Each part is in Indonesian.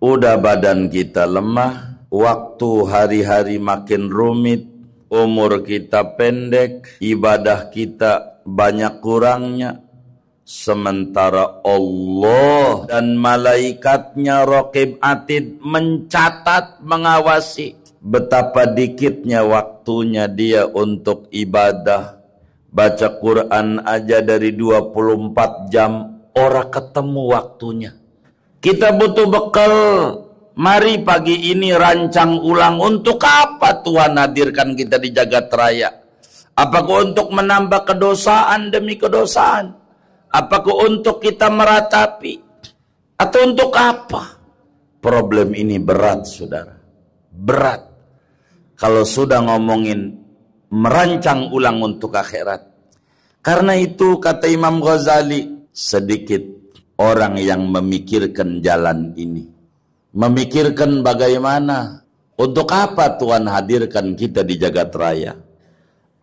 Udah badan kita lemah, waktu hari-hari makin rumit, umur kita pendek, ibadah kita banyak kurangnya. Sementara Allah dan malaikatnya Raqib Atid mencatat, mengawasi betapa dikitnya waktunya dia untuk ibadah. Baca Quran aja dari 24 jam, ora ketemu waktunya. Kita butuh bekal. Mari pagi ini rancang ulang, untuk apa Tuhan hadirkan kita di jagat raya? Apakah untuk menambah kedosaan demi kedosaan? Apakah untuk kita meratapi? Atau untuk apa? Problem ini berat, saudara. Berat. Kalau sudah ngomongin merancang ulang untuk akhirat. Karena itu kata Imam Ghazali, sedikit orang yang memikirkan jalan ini. Memikirkan bagaimana, untuk apa Tuhan hadirkan kita di jagat raya?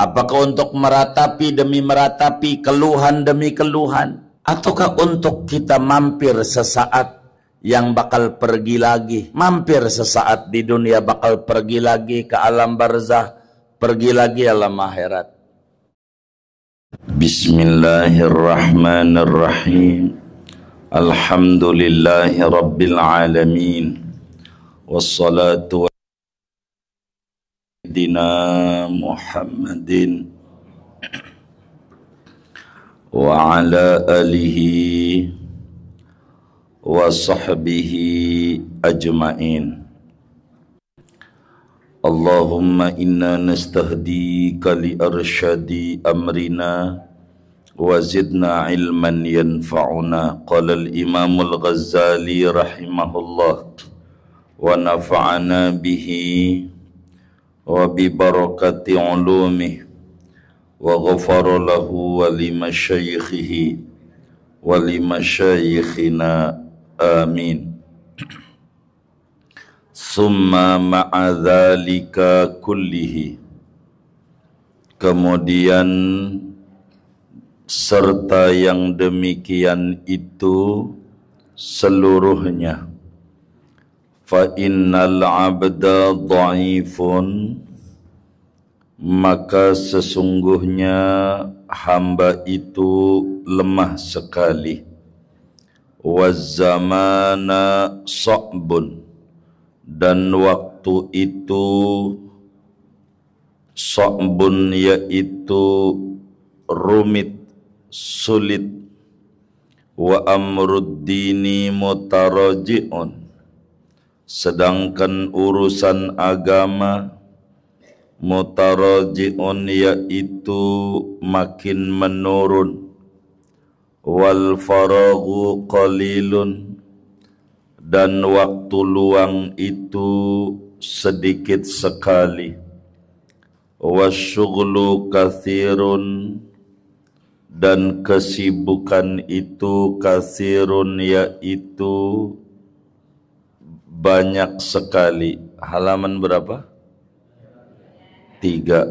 Apakah untuk meratapi demi meratapi, keluhan demi keluhan? Ataukah untuk kita mampir sesaat yang bakal pergi lagi? Mampir sesaat di dunia, bakal pergi lagi ke alam barzah, pergi lagi alam akhirat. Bismillahirrahmanirrahim. Alhamdulillahi rabbil alamin. Wassalatu Sayyidina Muhammadin wa ala alihi wa sahbihi ajma'in. Allahumma inna nastahdika li arsyadi amrina wa zidna ilman yanfa'una. Qala al-Imam al-Ghazali rahimahullah wa nafa'ana bihi wa bi barakati ulumih wa ghafara lahu wa li masyaikhihi wa li masyaikhina amin. Summa ma'adzalika kullihi, kemudian serta yang demikian itu seluruhnya, fa innal abda dhaifun, maka sesungguhnya hamba itu lemah sekali. Waz zamana sa'bun, dan waktu itu sa'bun, yaitu rumit, sulit. Wa amrud dini mutaraji'un, sedangkan urusan agama mutaraji'un, yaitu makin menurun. Wal faraghu qalilun, dan waktu luang itu sedikit sekali. Wasyughlu katsirun, dan kesibukan itu katsirun, yaitu banyak sekali. Halaman berapa? 3.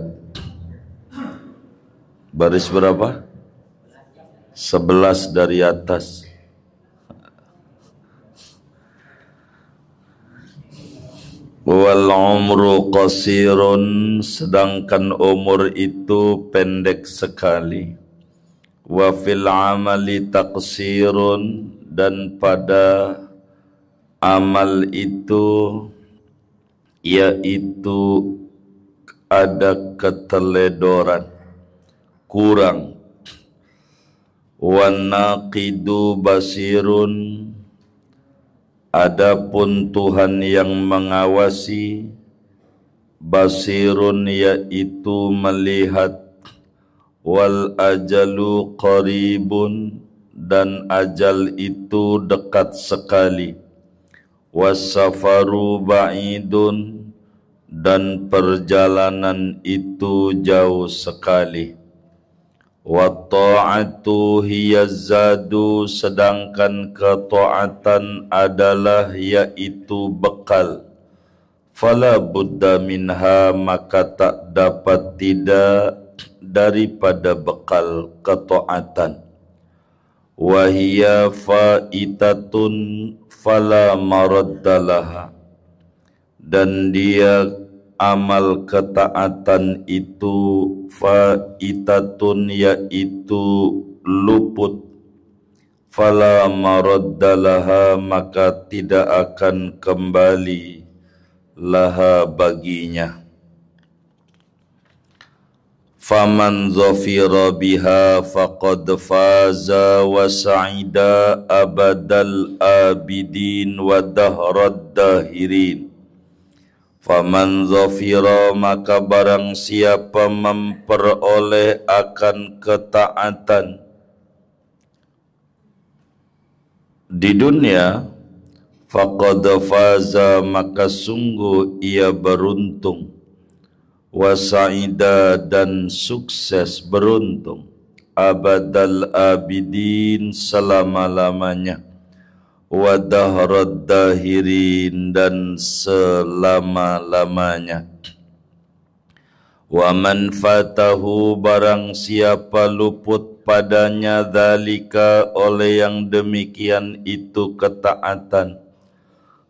Baris berapa? 11 dari atas. Wal umru qasirun, sedangkan umur itu pendek sekali. Wa fil amali taqsirun, dan pada amal itu yaitu ada keteledoran, kurang. Wan naqidu basirun, adapun Tuhan yang mengawasi, basirun, yaitu melihat. Wal ajalu qaribun, dan ajal itu dekat sekali. Was safaru ba'idun, dan perjalanan itu jauh sekali. Wa ta'atu hiya zadu, sedangkan ketaatan adalah yaitu bekal. Fala budda minha, maka tak dapat tidak daripada bekal ketaatan. Wa hiya faitatun fala maraddalaha, dan dia amal ketaatan itu faitatun, yaitu luput, fala maraddalaha, maka tidak akan kembali laha baginya. Faman zafira biha faqad faza wa sa'ida abadal abidin wa dahrad dahirin. Faman zafira, maka barang siapa memperoleh akan ketaatan di dunia, faqad faza, maka sungguh ia beruntung, wasa'ida, dan sukses beruntung, abadal abidin, selama-lamanya, wa dahrad dahirin, dan selama-lamanya. Wa man fatahu, barang siapa luput padanya dzalika, oleh yang demikian itu ketaatan,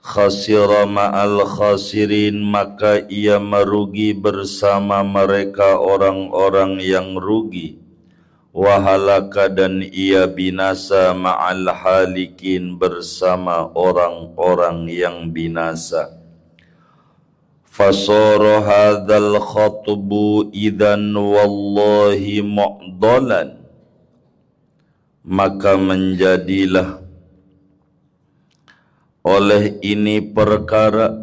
khasira ma'al khasirin, maka ia merugi bersama mereka orang-orang yang rugi, wahalaka, dan ia binasa ma'al halikin, bersama orang-orang yang binasa. Fasara hadzal khatbu idzan wallahi mu'dalan, maka menjadilah oleh ini perkara,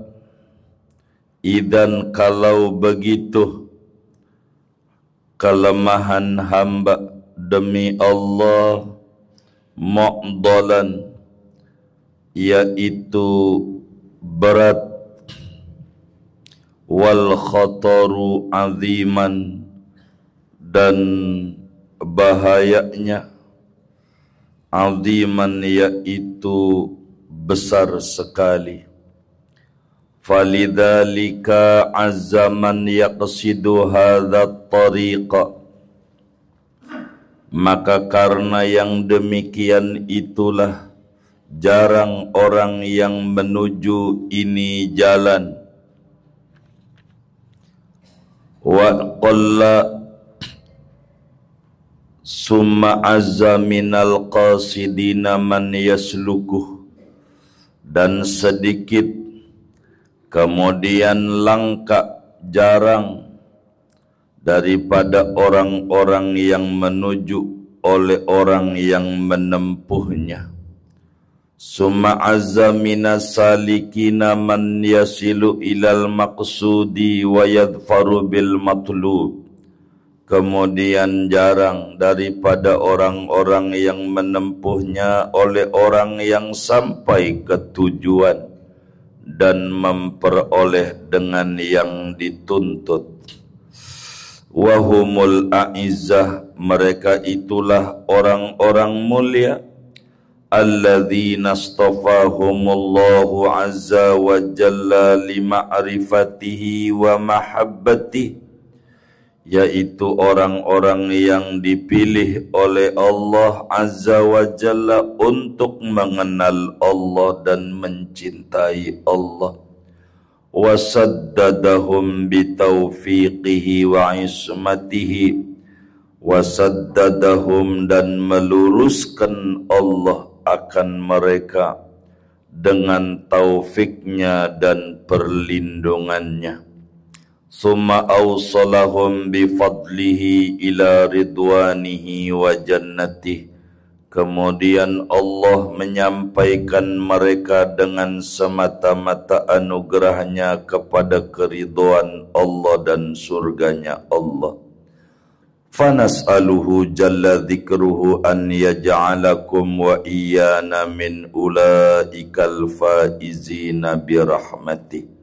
idan, kalau begitu, kelemahan hamba demi Allah, mu'dalan, yaitu berat, wal khataru aziman, dan bahayanya, aziman, yaitu besar sekali. Falidzalika azzaman yaqsidu hadzat tariqa, maka karena yang demikian itulah jarang orang yang menuju ini jalan. Wa qalla summa azza minal qasidina man yaslukuh, dan sedikit kemudian langka, jarang daripada orang-orang yang menuju oleh orang yang menempuhnya. Summa azza minas salikina man yasilu ilal maqsudi wa yadfaru bil matlub, kemudian jarang daripada orang-orang yang menempuhnya oleh orang yang sampai ke tujuan dan memperoleh dengan yang dituntut. Wahumul a'izzah, mereka itulah orang-orang mulia, alladzina astafahumullahu azza wa jalla lima'rifatihi wa mahabbatihi, yaitu orang-orang yang dipilih oleh Allah azza wa jalla untuk mengenal Allah dan mencintai Allah. Wasaddadahum bitaufiqihi wa ismatihi, wasaddadahum, dan meluruskan Allah akan mereka dengan taufiknya dan perlindungannya. Summa awsalahum bifadlihi ila ridwanihi wa jannatihi, kemudian Allah menyampaikan mereka dengan semata-mata anugerahnya kepada keridhaan Allah dan surganya Allah. Fanas'aluhu jalla dzikruhu an yaj'alakum wa iyana min ulaikal faizina birahmatih.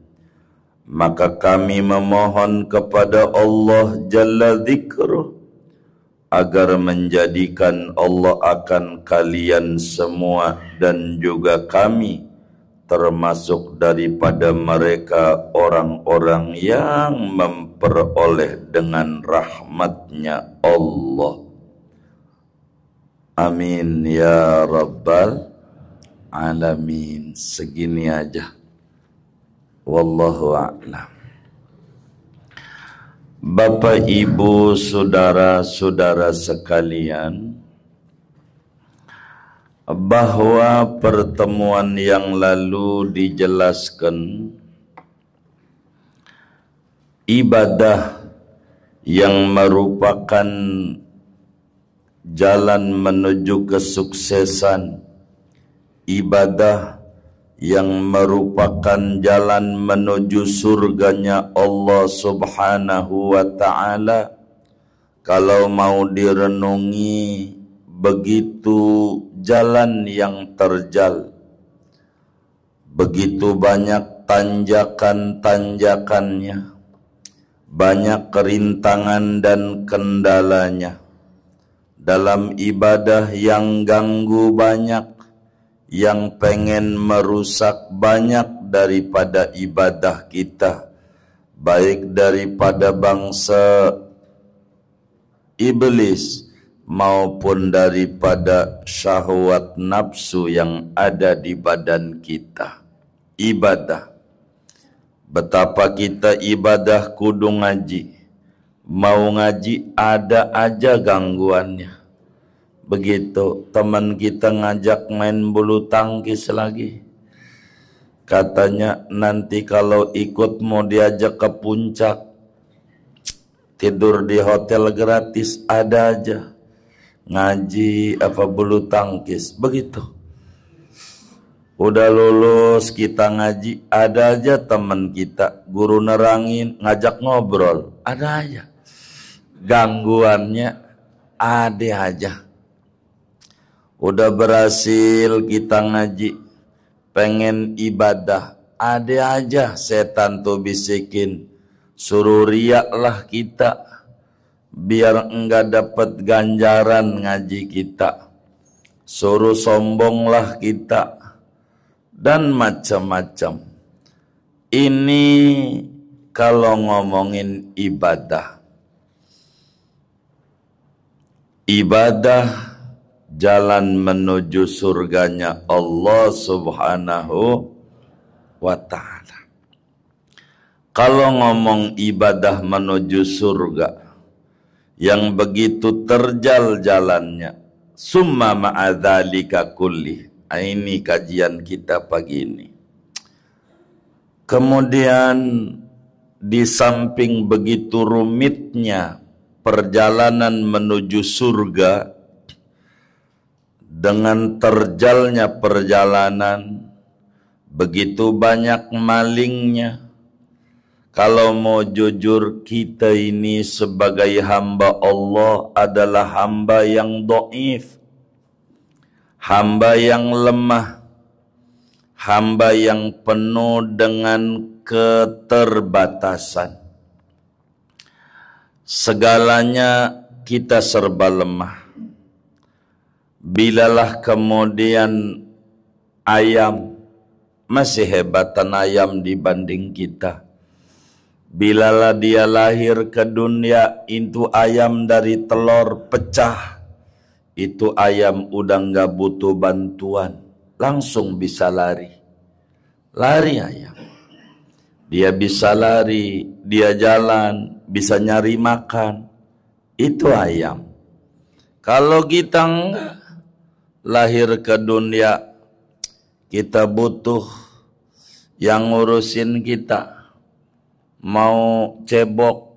Maka kami memohon kepada Allah jalla dzikruh agar menjadikan Allah akan kalian semua dan juga kami termasuk daripada mereka orang-orang yang memperoleh dengan rahmatnya Allah. Amin ya rabbal alamin. Segini aja. Wallahu a'lam. Bapak, Ibu, saudara-saudara sekalian, bahwa pertemuan yang lalu dijelaskan ibadah yang merupakan jalan menuju kesuksesan, ibadah yang merupakan jalan menuju surganya Allah Subhanahu wa ta'ala. Kalau mau direnungi, begitu jalan yang terjal, begitu banyak tanjakan-tanjakannya, banyak kerintangan dan kendalanya. Dalam ibadah yang ganggu banyak, yang pengen merusak banyak daripada ibadah kita, baik daripada bangsa iblis maupun daripada syahwat nafsu yang ada di badan kita. Ibadah, betapa kita ibadah kudu ngaji, mau ngaji ada aja gangguannya. Begitu teman kita ngajak main bulu tangkis lagi, katanya nanti kalau ikut mau diajak ke puncak, tidur di hotel gratis, ada aja ngaji apa bulu tangkis. Begitu udah lulus kita ngaji, ada aja teman kita guru nerangin ngajak ngobrol, ada aja gangguannya, ada aja. Udah berhasil kita ngaji, pengen ibadah, ada aja setan tuh bisikin, suruh riak lah kita biar enggak dapat ganjaran ngaji kita, suruh sombong lah kita, dan macam-macam. Ini kalau ngomongin ibadah. Ibadah jalan menuju surganya Allah Subhanahu wa ta'ala. Kalau ngomong ibadah menuju surga yang begitu terjal jalannya, summa ma'adzalika kulli. Ini kajian kita pagi ini. Kemudian di samping begitu rumitnya perjalanan menuju surga, dengan terjalnya perjalanan, begitu banyak malingnya. Kalau mau jujur, kita ini sebagai hamba Allah adalah hamba yang dhaif, hamba yang lemah, hamba yang penuh dengan keterbatasan. Segalanya kita serba lemah. Bilalah kemudian ayam, masih hebatan ayam dibanding kita. Bilalah dia lahir ke dunia, itu ayam dari telur pecah, itu ayam udah nggak butuh bantuan, langsung bisa lari. Lari ayam. Dia bisa lari, dia jalan, bisa nyari makan. Itu ayam. Kalau kita enggak, lahir ke dunia, kita butuh yang ngurusin kita. Mau cebok,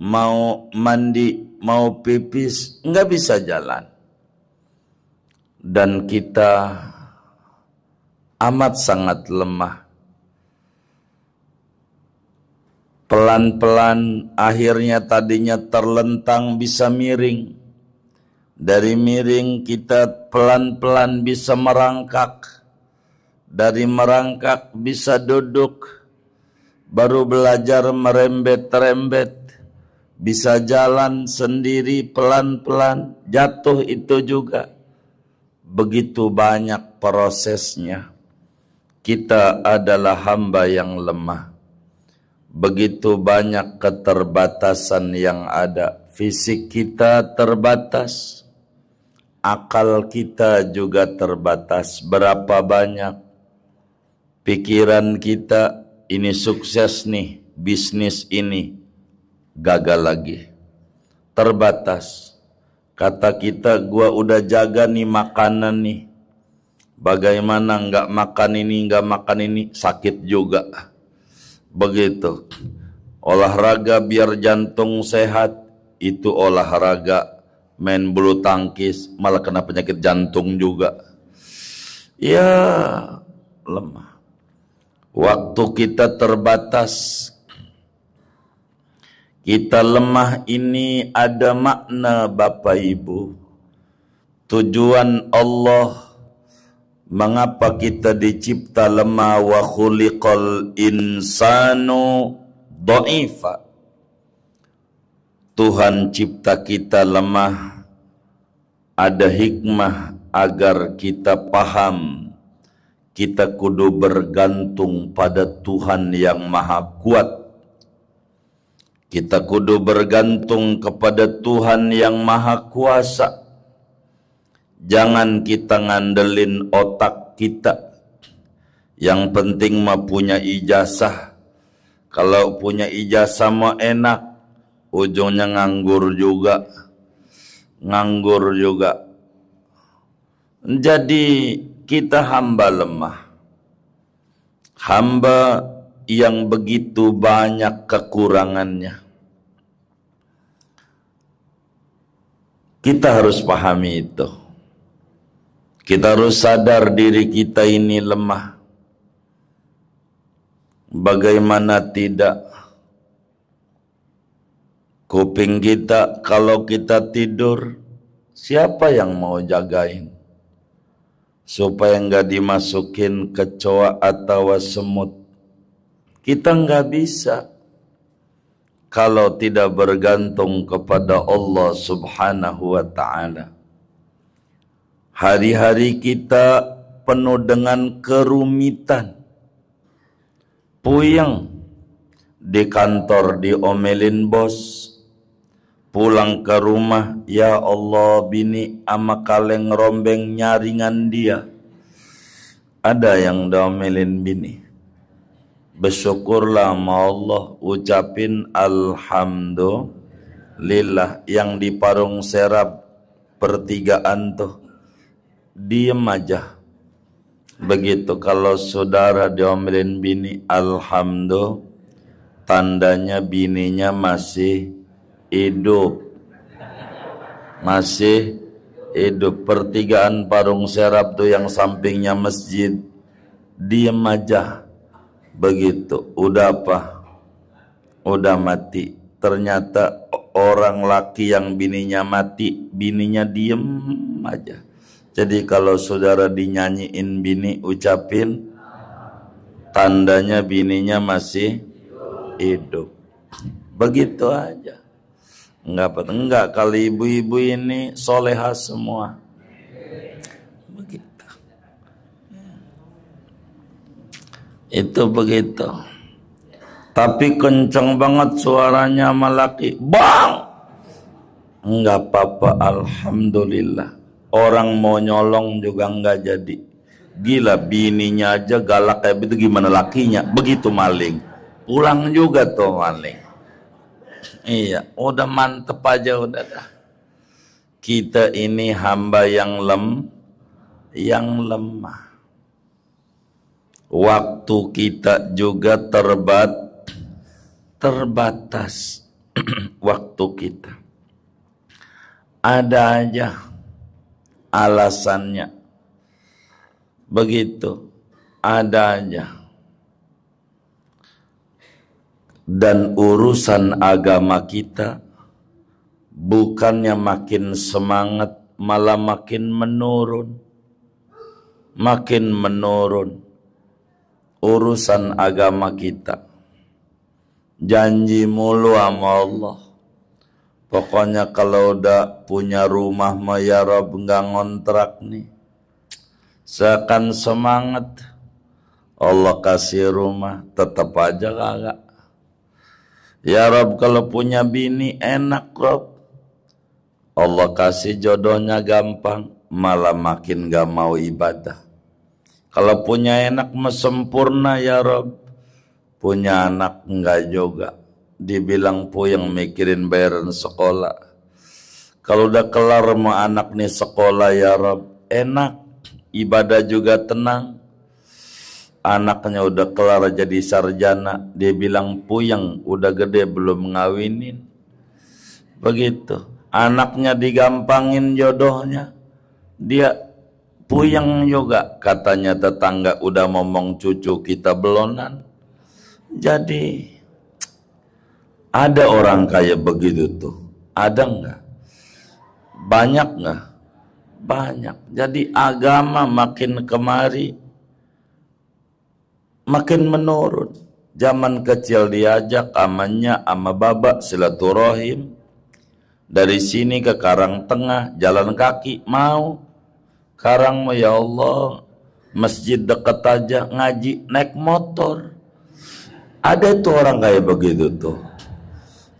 mau mandi, mau pipis, enggak bisa jalan. Dan kita amat sangat lemah. Pelan-pelan akhirnya tadinya terlentang bisa miring. Dari miring kita pelan-pelan bisa merangkak. Dari merangkak bisa duduk. Baru belajar merembet-rembet. Bisa jalan sendiri pelan-pelan. Jatuh itu juga. Begitu banyak prosesnya. Kita adalah hamba yang lemah. Begitu banyak keterbatasan yang ada. Fisik kita terbatas. akal kita juga terbatas. Berapa banyak pikiran kita, ini sukses nih, bisnis ini gagal lagi. Terbatas. Kata kita, gua udah jaga nih makanan nih. Bagaimana nggak makan ini, nggak makan ini, sakit juga. Begitu. Olahraga biar jantung sehat, itu olahraga. Main bulu tangkis, malah kena penyakit jantung juga. Ya, lemah. Waktu kita terbatas. Kita lemah ini ada makna Bapak Ibu. Tujuan Allah, mengapa kita dicipta lemah, wa khuliqal insanu dha'ifa. Tuhan cipta kita lemah, ada hikmah agar kita paham. Kita kudu bergantung pada Tuhan yang Maha Kuat. Kita kudu bergantung kepada Tuhan yang Maha Kuasa. Jangan kita ngandelin otak kita. Yang penting mah punya ijazah. Kalau punya ijazah mah enak, ujungnya nganggur juga. Nganggur juga. Jadi kita hamba lemah. Hamba yang begitu banyak kekurangannya. Kita harus pahami itu. Kita harus sadar diri kita ini lemah. Bagaimana tidak? Kuping kita kalau kita tidur, siapa yang mau jagain? Supaya nggak dimasukin kecoa atau semut. Kita nggak bisa kalau tidak bergantung kepada Allah Subhanahu wa ta'ala. Hari-hari kita penuh dengan kerumitan. Puyeng. Di kantor diomelin bos. Pulang ke rumah, ya Allah, bini ama kaleng rombeng nyaringan dia. Ada yang diomelin bini. Bersyukurlah sama Allah, ucapin alhamdulillah. Yang di Parung Serap pertigaan tuh diem aja. Begitu kalau saudara diomelin bini, alhamdulillah, tandanya bininya masih hidup. Masih hidup. Pertigaan Parung Serap tuh yang sampingnya masjid, diem aja. Begitu, udah apa? Udah mati. Ternyata orang laki yang bininya mati, bininya diem aja. Jadi kalau saudara dinyanyiin bini, ucapin, tandanya bininya masih hidup. Begitu aja. Enggak, kali ibu-ibu ini soleha semua. Begitu. Itu begitu. Tapi kenceng banget suaranya sama laki. Bang! Enggak apa-apa, alhamdulillah. Orang mau nyolong juga enggak jadi. Gila, bininya aja galak kayak begitu, gimana lakinya? Begitu maling. Pulang juga tuh maling. Iya, udah mantep aja udah dah. Kita ini hamba yang lemah. Waktu kita juga terbatas. Waktu kita. Ada aja alasannya. Begitu. Ada aja. Dan urusan agama kita bukannya makin semangat, malah makin menurun. Makin menurun urusan agama kita. Janji mulu sama Allah. Pokoknya kalau udah punya rumah mah ya Rabb nggak ngontrak nih. Seakan semangat. Allah kasih rumah, tetap aja kagak. Ya Rabb kalau punya bini enak Rabb. Allah kasih jodohnya gampang, malah makin gak mau ibadah. Kalau punya anak sempurna ya Rob, punya anak enggak juga. Dibilang puyeng mikirin bayaran sekolah. Kalau udah kelar mau anak nih sekolah ya Rob, enak, ibadah juga tenang. Anaknya udah kelar jadi sarjana, dia bilang puyeng, udah gede belum ngawinin. Begitu. Anaknya digampangin jodohnya, dia puyeng juga. Katanya tetangga udah ngomong cucu kita belonan. Jadi ada orang kayak begitu tuh. Ada enggak? Banyak enggak? Banyak. Jadi agama makin kemari makin menurun. Zaman kecil diajak amannya ama baba silaturahim. Dari sini ke Karangtengah jalan kaki mau. Sekarang ya Allah, masjid dekat aja ngaji naik motor. Ada tuh orang kayak begitu tuh.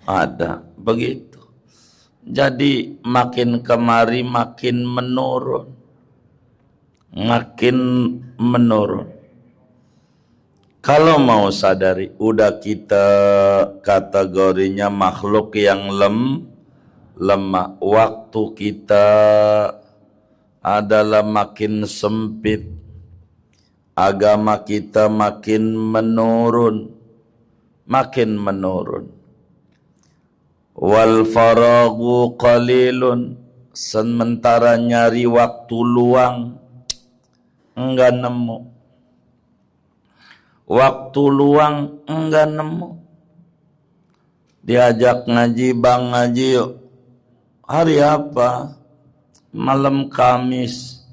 Ada begitu. Jadi makin kemari makin menurun. Makin menurun. Kalau mau sadari, udah kita kategorinya makhluk yang lemah. Waktu kita adalah makin sempit. Agama kita makin menurun. Makin menurun. Wal faragu qalilun, sementara nyari waktu luang enggak nemu. Waktu luang enggak nemu. Diajak ngaji, bang ngaji yuk. Hari apa? Malam Kamis.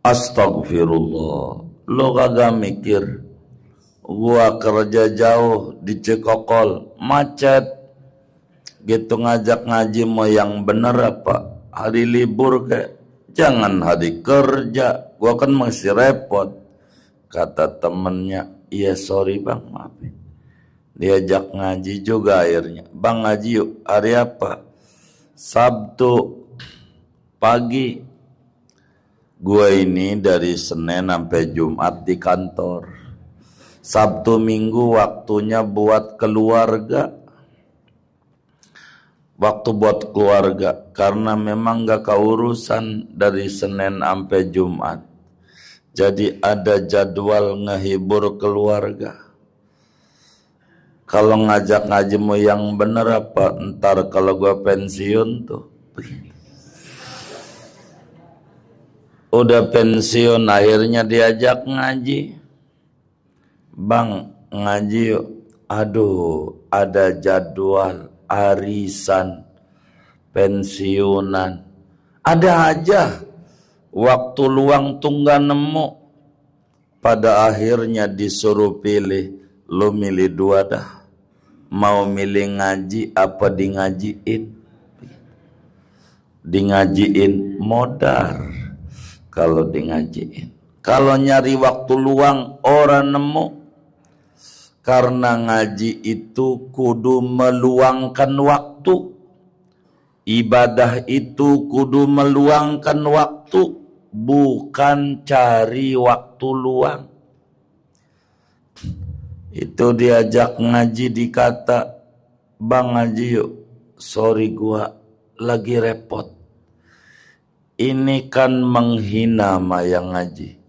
Astagfirullah. Lo kagak mikir, gua kerja jauh di Cikokol, macet. Gitu ngajak ngaji mau yang bener apa? Hari libur kayak, jangan hari kerja, gua kan masih repot. Kata temennya, iya sorry bang, maafin. Diajak ngaji juga akhirnya. Bang ngaji yuk, hari apa? Sabtu pagi. Gua ini dari Senin sampai Jumat di kantor. Sabtu Minggu waktunya buat keluarga. Waktu buat keluarga, karena memang gak keurusan dari Senin sampai Jumat. Jadi ada jadwal ngehibur keluarga. Kalau ngajak ngaji mau yang bener apa? Ntar kalau gua pensiun tuh. Udah pensiun akhirnya diajak ngaji. Bang ngaji yuk. Aduh, ada jadwal arisan, pensiunan, ada aja waktu luang tuh nggak nemu. Pada akhirnya disuruh pilih, lo milih dua dah, mau milih ngaji apa di ngajiin? Di ngajiin modar. Kalau di ngajiin, kalau nyari waktu luang orang nemu. Karena ngaji itu kudu meluangkan waktu. Ibadah itu kudu meluangkan waktu. Bukan cari waktu luang. Itu diajak ngaji dikata, bang ngaji yuk. Sorry gua lagi repot. Ini kan menghina sama yang ngaji.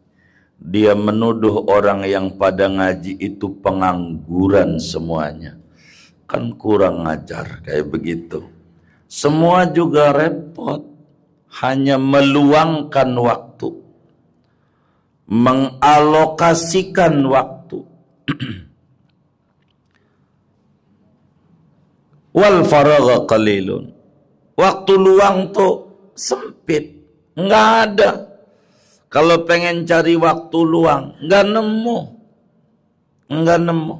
Dia menuduh orang yang pada ngaji itu pengangguran semuanya. Kan kurang ajar kayak begitu. Semua juga repot. Hanya meluangkan waktu. Mengalokasikan waktu. Wal faragha qalilun. Waktu luang tuh sempit. Nggak ada. Kalau pengen cari waktu luang, nggak nemu.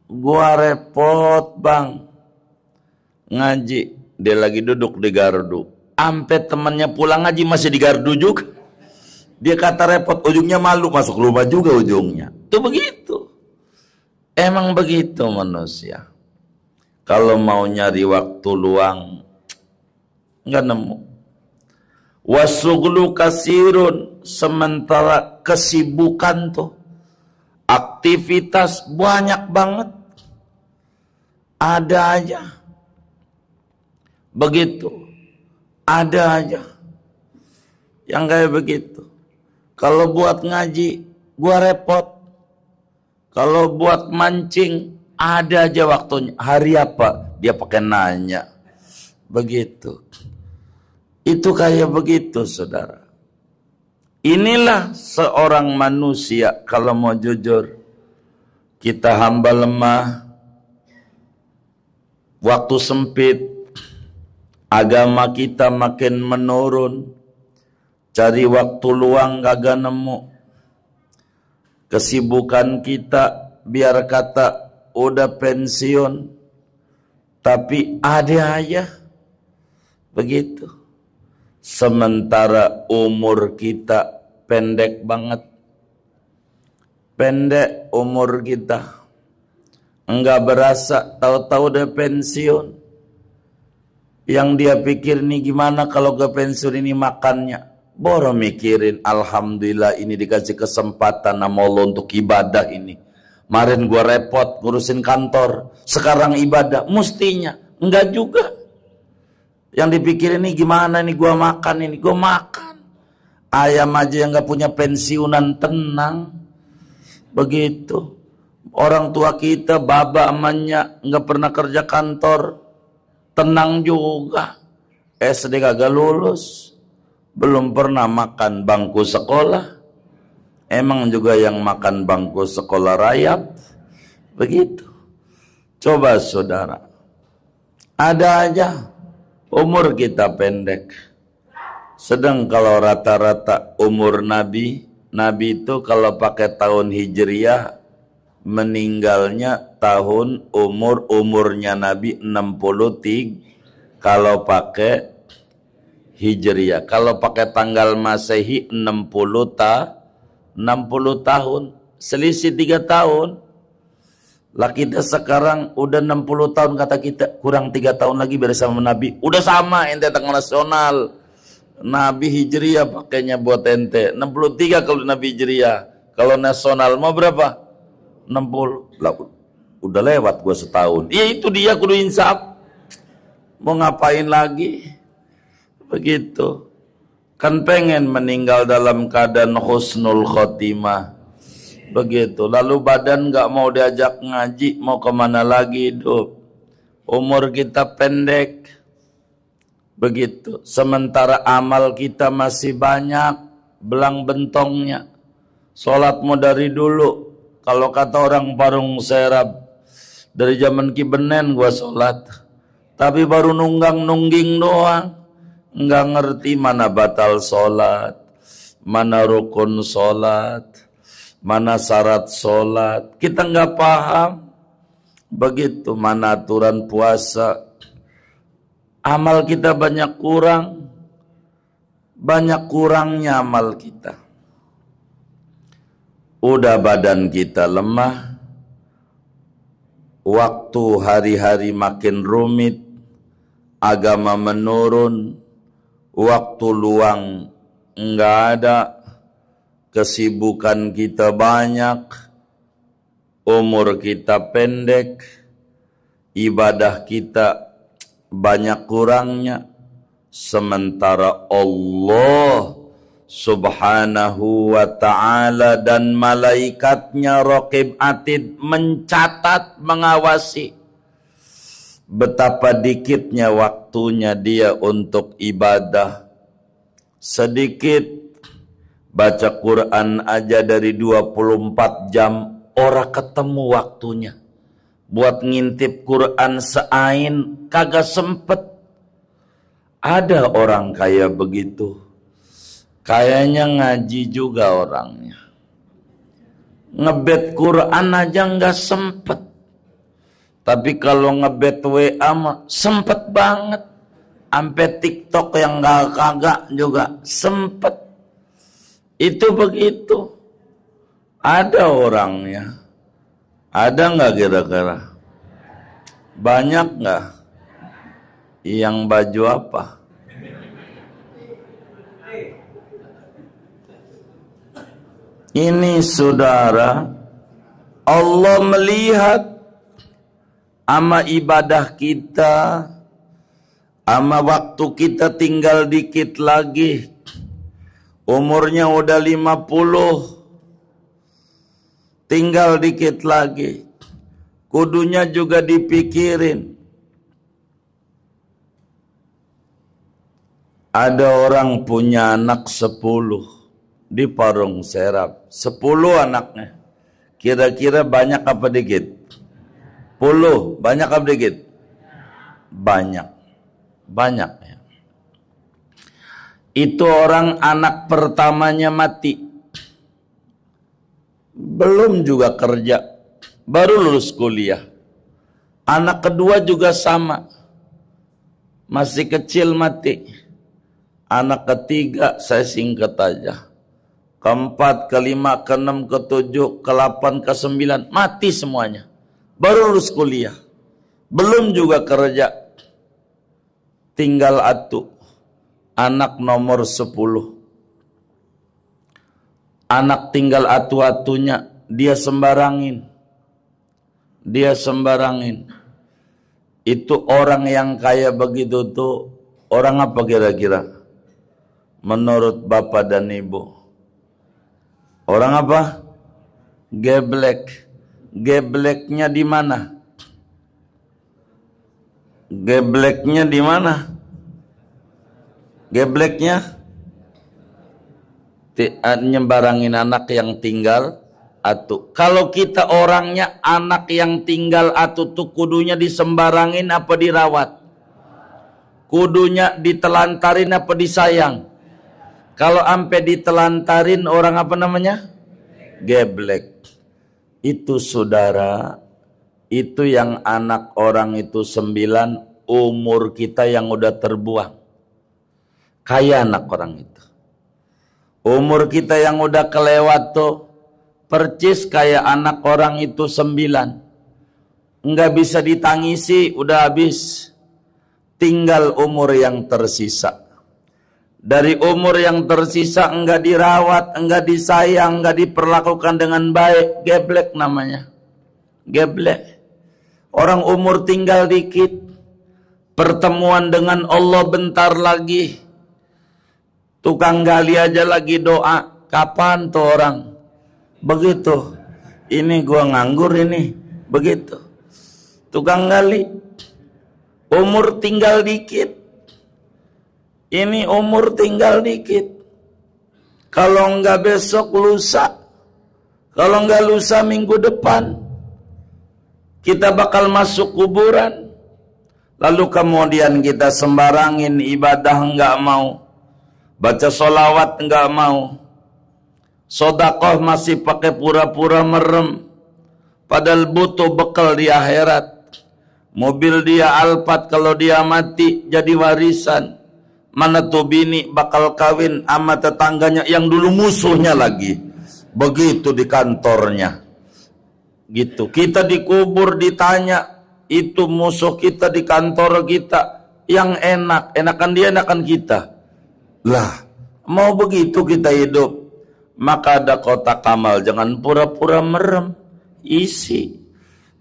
Gua repot bang. Ngaji, dia lagi duduk di gardu. Ampe temannya pulang ngaji masih di gardu juga. Dia kata repot, ujungnya malu masuk rumah juga ujungnya. Tuh begitu. Emang begitu manusia. Kalau mau nyari waktu luang, nggak nemu. Wasuglu kasirun, sementara kesibukan tuh, aktivitas banyak banget, ada aja, begitu, ada aja, yang kayak begitu. Kalau buat ngaji, gua repot. Kalau buat mancing, ada aja waktunya. Hari apa? Dia pakai nanya, begitu. Itu kayak begitu, saudara. Inilah seorang manusia kalau mau jujur. Kita hamba lemah, waktu sempit, agama kita makin menurun, cari waktu luang kagak nemu. Kesibukan kita biar kata udah pensiun, tapi ada aja, begitu. Sementara umur kita pendek banget. Pendek umur kita. Enggak berasa, tahu-tahu udah pensiun. Yang dia pikir nih gimana kalau ke pensiun ini makannya. Baru mikirin, alhamdulillah ini dikasih kesempatan sama Allah untuk ibadah ini. Kemarin gua repot ngurusin kantor, sekarang ibadah. Mestinya, enggak juga. Yang dipikirin ini gimana nih gua makan ini, gua makan. Ayam aja yang gak punya pensiunan tenang. Begitu. Orang tua kita, baba emaknya gak pernah kerja kantor, tenang juga. SD kagak lulus, belum pernah makan bangku sekolah. Emang juga yang makan bangku sekolah rayap. Begitu. Coba saudara, ada aja umur kita pendek. Sedang kalau rata-rata umur Nabi itu kalau pakai tahun Hijriah, meninggalnya tahun umurnya Nabi 63 kalau pakai Hijriah. Kalau pakai tanggal Masehi 60 tahun, selisih 3 tahun. Lah kita sekarang udah 60 tahun, kata kita kurang 3 tahun lagi bersama Nabi. Udah sama ente tanggal nasional. Nabi Hijriah pakainya buat ente 63 kalau Nabi Hijriah. Kalau nasional mau berapa? 60. Lah udah lewat gua setahun. Ya itu dia kudu insaf. Mau ngapain lagi? Begitu. Kan pengen meninggal dalam keadaan husnul khotimah. Begitu. Lalu badan gak mau diajak ngaji, mau kemana lagi hidup? Umur kita pendek. Begitu. Sementara amal kita masih banyak, belang bentongnya. Sholatmu dari dulu, kalau kata orang Parung Serap, dari zaman Kibenen gua sholat, tapi baru nungging doang. Nggak ngerti mana batal sholat, mana rukun sholat, mana syarat sholat. Kita nggak paham. Begitu, mana aturan puasa. Amal kita banyak kurang. Banyak kurangnya amal kita. Udah badan kita lemah. Waktu hari-hari makin rumit. Agama menurun. Waktu luang enggak ada, kesibukan kita banyak, umur kita pendek, ibadah kita banyak kurangnya, sementara Allah subhanahu wa ta'ala dan malaikatnya Raqib Atid mencatat, mengawasi betapa dikitnya waktunya dia untuk ibadah. Sedikit baca Quran aja dari 24 jam ora ketemu waktunya. Buat ngintip Quran seain kagak sempet. Ada orang kayak begitu. Kayaknya ngaji juga orangnya. Ngebet Quran aja nggak sempet. Tapi kalau ngebet WA mah sempet banget. Sampai TikTok yang gak kagak juga sempet. Itu begitu. Ada orangnya. Ada nggak kira-kira? Banyak nggak? Yang baju apa? Ini saudara, Allah melihat ama ibadah kita, ama waktu kita tinggal dikit lagi. Umurnya udah 50, tinggal dikit lagi. Kudunya juga dipikirin. Ada orang punya anak 10 di Parung Serap. 10 anaknya. Kira-kira banyak apa dikit? 10. Banyak apa dikit? Banyak. Banyak ya. Itu orang anak pertamanya mati. Belum juga kerja. Baru lulus kuliah. Anak kedua juga sama. Masih kecil mati. Anak ketiga saya singkat aja. Keempat, kelima, keenam, ketujuh, ke-8, ke-9 mati semuanya. Baru lulus kuliah. Belum juga kerja. Tinggal atu. Anak nomor 10. Anak tinggal atu-atunya. Dia sembarangin. Dia sembarangin. Itu orang yang kayak begitu tuh. Orang apa kira-kira? Menurut bapak dan ibu. Orang apa? Geblek. Gebleknya di mana? Gebleknya di mana? Gebleknya nyembarangin anak yang tinggal atu. Kalau kita orangnya anak yang tinggal atu tuh kudunya disembarangin apa dirawat? Kudunya ditelantarin apa disayang? Kalau ampe ditelantarin orang apa namanya? Geblek. Itu saudara, itu yang anak orang itu 9, umur kita yang udah terbuang. Kayak anak orang itu. Umur kita yang udah kelewat tuh, percis kayak anak orang itu 9. Enggak bisa ditangisi, udah habis. Tinggal umur yang tersisa. Dari umur yang tersisa enggak dirawat, enggak disayang, enggak diperlakukan dengan baik, geblek namanya. Geblek. Orang umur tinggal dikit, pertemuan dengan Allah bentar lagi. Tukang gali aja lagi doa, kapan tuh orang? Begitu. Ini gua nganggur ini, begitu. Tukang gali. Umur tinggal dikit. Ini umur tinggal dikit. Kalau enggak besok lusa. Kalau enggak lusa minggu depan. Kita bakal masuk kuburan. Lalu kemudian kita sembarangin ibadah enggak mau. Baca sholawat enggak mau. Sodakoh masih pakai pura-pura merem. Padahal butuh bekal di akhirat. Mobil dia Alphard kalau dia mati jadi warisan. Mana tuh bini bakal kawin sama tetangganya yang dulu musuhnya lagi. Begitu di kantornya. Gitu. Kita dikubur ditanya, itu musuh kita di kantor kita. Yang enak, enakan dia, enakan kita. Lah, mau begitu kita hidup. Maka ada kotak amal, jangan pura-pura merem. Isi.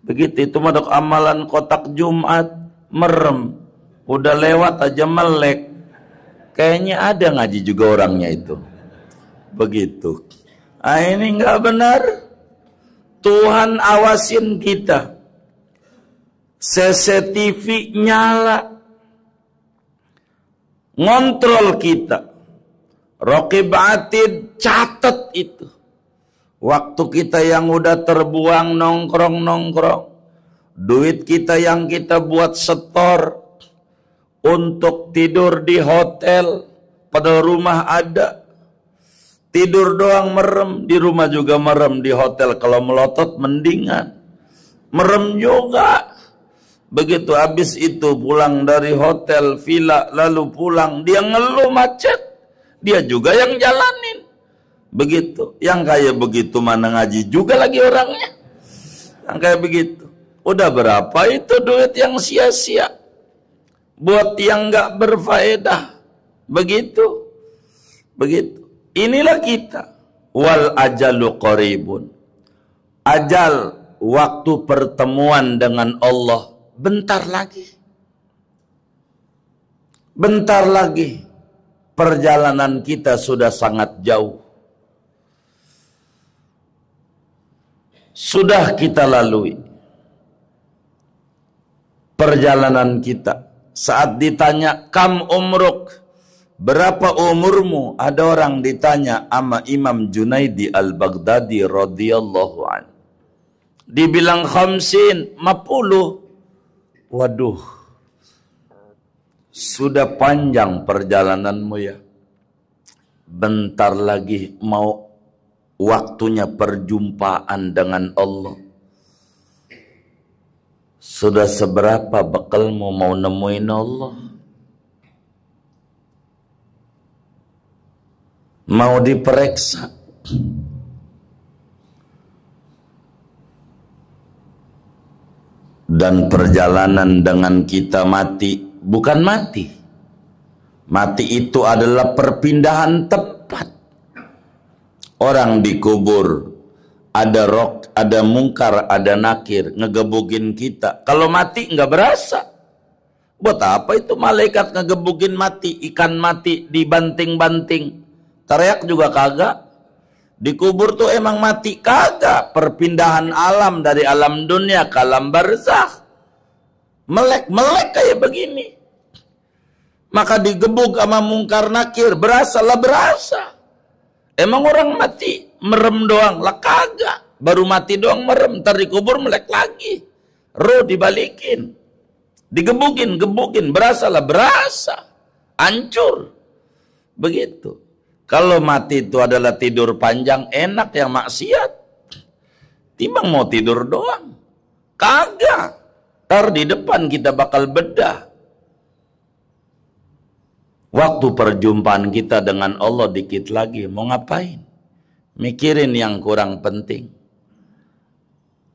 Begitu itu mah amalan kotak Jumat, merem. Udah lewat aja melek. Kayaknya ada ngaji juga orangnya itu. Begitu. Nah, ini nggak benar. Tuhan awasin kita. CCTV nyala. Ngontrol kita. Raqib Atid catat itu. Waktu kita yang udah terbuang nongkrong-nongkrong. Duit kita yang kita buat setor. Untuk tidur di hotel, pada rumah ada. Tidur doang merem, di rumah juga merem, di hotel kalau melotot mendingan. Merem juga. Begitu habis itu pulang dari hotel, villa, lalu pulang, dia ngeluh macet. Dia juga yang jalanin. Begitu. Yang kayak begitu mana ngaji juga lagi orangnya. Yang kayak begitu. Udah berapa itu duit yang sia-sia? Buat yang nggak berfaedah. Begitu. Begitu. Inilah kita. wal ajalu qaribun. Ajal, waktu pertemuan dengan Allah bentar lagi. Bentar lagi. Perjalanan kita sudah sangat jauh. Sudah kita lalui perjalanan kita. Saat ditanya, kam umruk, berapa umurmu? Ada orang ditanya sama Imam Junaidi al-Baghdadi radhiyallahu anhu. Dibilang khamsin, 50. Waduh, sudah panjang perjalananmu ya. Bentar lagi mau waktunya perjumpaan dengan Allah. Sudah seberapa bekalmu mau nemuin Allah? Mau diperiksa. Dan perjalanan dengan kita mati, bukan mati. Mati itu adalah perpindahan tempat. Orang dikubur, ada roh, ada mungkar, ada nakir, ngegebukin kita. Kalau mati nggak berasa. Buat apa itu malaikat ngegebukin mati, ikan mati dibanting-banting, teriak juga kagak. Dikubur tuh emang mati kagak. Perpindahan alam dari alam dunia ke alam barzakh. Melek kayak begini. Maka digebuk sama mungkar nakir, berasa lah berasa. Emang orang mati merem doang lah kagak. Baru mati doang merem, ntar dikubur melek lagi. Roh dibalikin. Digebukin, berasa lah berasa. Hancur. Begitu. Kalau mati itu adalah tidur panjang, enak yang maksiat. Timbang mau tidur doang. Kagak. Ntar di depan kita bakal bedah. Waktu perjumpaan kita dengan Allah dikit lagi, mau ngapain? Mikirin yang kurang penting.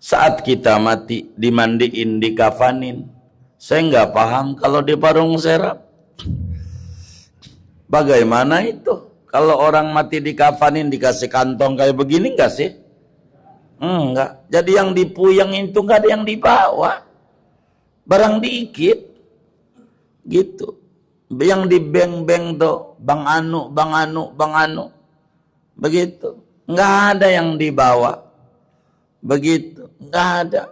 Saat kita mati, dimandiin, dikafanin. Saya nggak paham kalau di parung serap. Bagaimana itu? Kalau orang mati dikafanin, dikasih kantong kayak begini nggak sih? Enggak. Jadi yang dipuyeng itu nggak ada yang dibawa. Barang dikit. Gitu. Yang di beng-beng tuh, Bang Anu. Begitu. Nggak ada yang dibawa. Begitu. Nggak ada.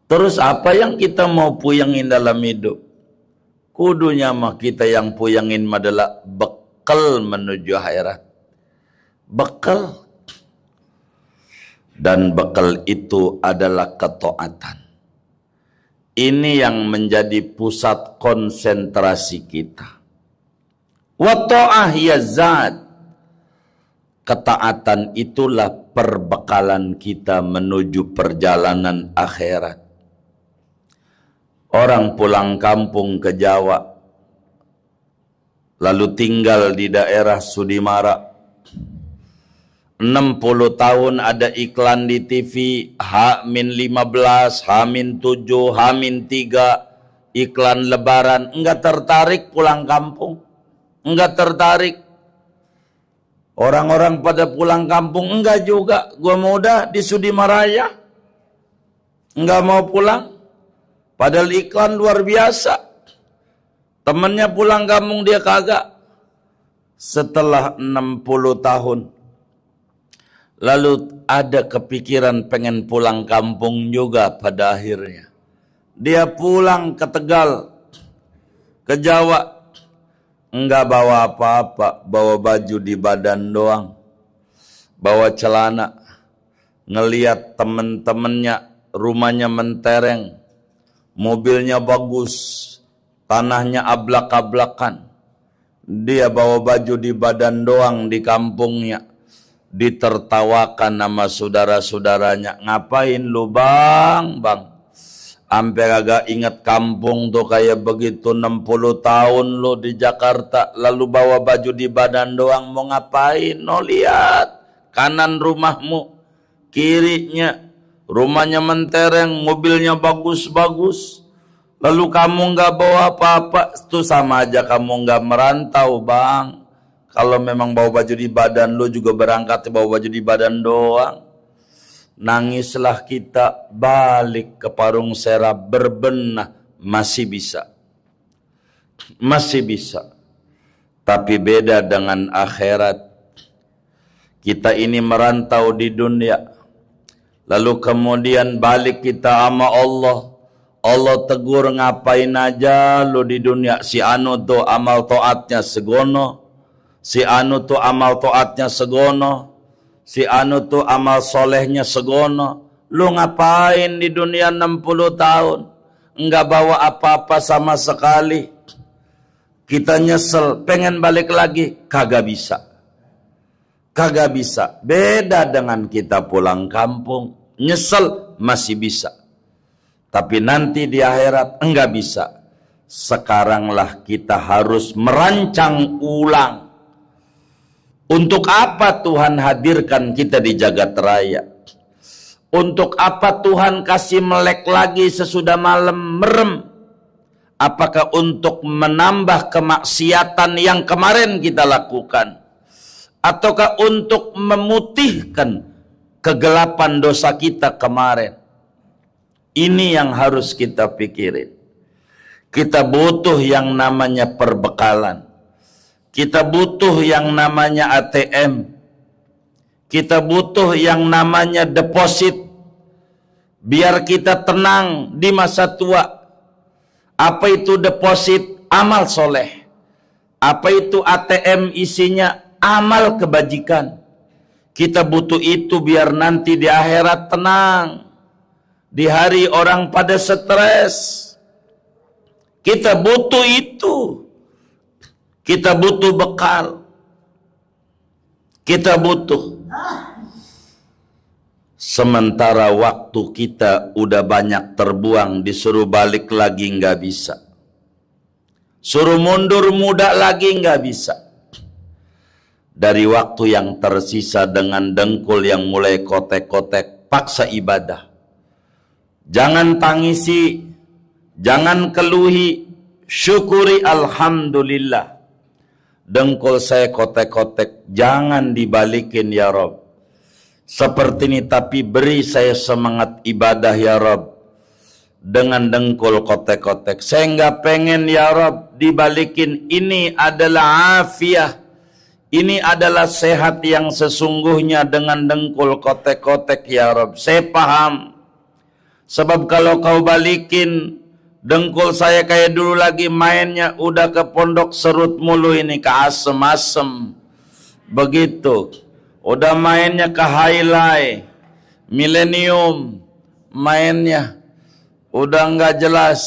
Terus apa yang kita mau puyengin dalam hidup? Kudunya mah kita yang puyengin adalah bekal menuju akhirat. Bekal. Dan bekal itu adalah ketaatan. Ini yang menjadi pusat konsentrasi kita. Wa ta'ah ya zat. Ketaatan itulah perbekalan kita menuju perjalanan akhirat. Orang pulang kampung ke Jawa, lalu tinggal di daerah Sudimara. 60 tahun ada iklan di TV, H-15, H-7, H-3, iklan lebaran. Enggak tertarik pulang kampung. Enggak tertarik. Orang-orang pada pulang kampung, enggak juga. Gua mau udah di Sudimaraya. Enggak mau pulang. Padahal iklan luar biasa. Temennya pulang kampung, dia kagak. Setelah 60 tahun. Lalu ada kepikiran pengen pulang kampung juga pada akhirnya. Dia pulang ke Tegal, ke Jawa. Enggak bawa apa-apa, bawa baju di badan doang. Bawa celana. Ngeliat temen-temennya, rumahnya mentereng. Mobilnya bagus. Tanahnya ablak-ablakan. Dia bawa baju di badan doang di kampungnya. Ditertawakan nama saudara-saudaranya. Ngapain lu bang? Sampai kagak inget kampung tuh kayak begitu. 60 tahun lu di Jakarta, lalu bawa baju di badan doang. Mau ngapain? No, lihat kanan rumahmu, kirinya rumahnya mentereng, mobilnya bagus-bagus. Lalu kamu nggak bawa apa-apa, itu sama aja kamu nggak merantau bang. Kalau memang bawa baju di badan, lo juga berangkat bawa baju di badan doang. Nangislah kita, balik ke Parung Serap, berbenah, masih bisa. Masih bisa. Tapi beda dengan akhirat. Kita ini merantau di dunia. Lalu kemudian balik kita sama Allah. Allah tegur, ngapain aja lo di dunia. Si anu tuh amal toatnya segono, si anu tuh amal toatnya segono, si anu tuh amal solehnya segono. Lo ngapain di dunia 60 tahun, enggak bawa apa-apa sama sekali. Kita nyesel, pengen balik lagi, kagak bisa. Kagak bisa. Beda dengan kita pulang kampung, nyesel masih bisa. Tapi nanti di akhirat enggak bisa. Sekaranglah kita harus merancang ulang. Untuk apa Tuhan hadirkan kita di jagat raya? Untuk apa Tuhan kasih melek lagi sesudah malam merem? Apakah untuk menambah kemaksiatan yang kemarin kita lakukan? Ataukah untuk memutihkan kegelapan dosa kita kemarin? Ini yang harus kita pikirin. Kita butuh yang namanya perbekalan. Kita butuh yang namanya ATM. Kita butuh yang namanya deposit. Biar kita tenang di masa tua. Apa itu deposit? Amal soleh. Apa itu ATM? Isinya amal kebajikan. Kita butuh itu biar nanti di akhirat tenang. Di hari orang pada stres, kita butuh itu. Kita butuh bekal. Kita butuh. Sementara waktu kita udah banyak terbuang, disuruh balik lagi nggak bisa. Suruh mundur muda lagi nggak bisa. Dari waktu yang tersisa dengan dengkul yang mulai kotek-kotek, paksa ibadah. Jangan tangisi, jangan keluhi, syukuri alhamdulillah. Dengkul saya kotek-kotek, jangan dibalikin ya Rob. Seperti ini tapi beri saya semangat ibadah ya Rob. Dengan dengkul kotek-kotek, saya nggak pengen ya Rob dibalikin. Ini adalah afiah. Ini adalah sehat yang sesungguhnya dengan dengkul kotek-kotek ya Rob. Saya paham. Sebab kalau kau balikin dengkul saya kayak dulu lagi mainnya, udah ke pondok serut mulu ini, ke asem-asem. Begitu. Udah mainnya ke highlight, milenium, mainnya. Udah enggak jelas.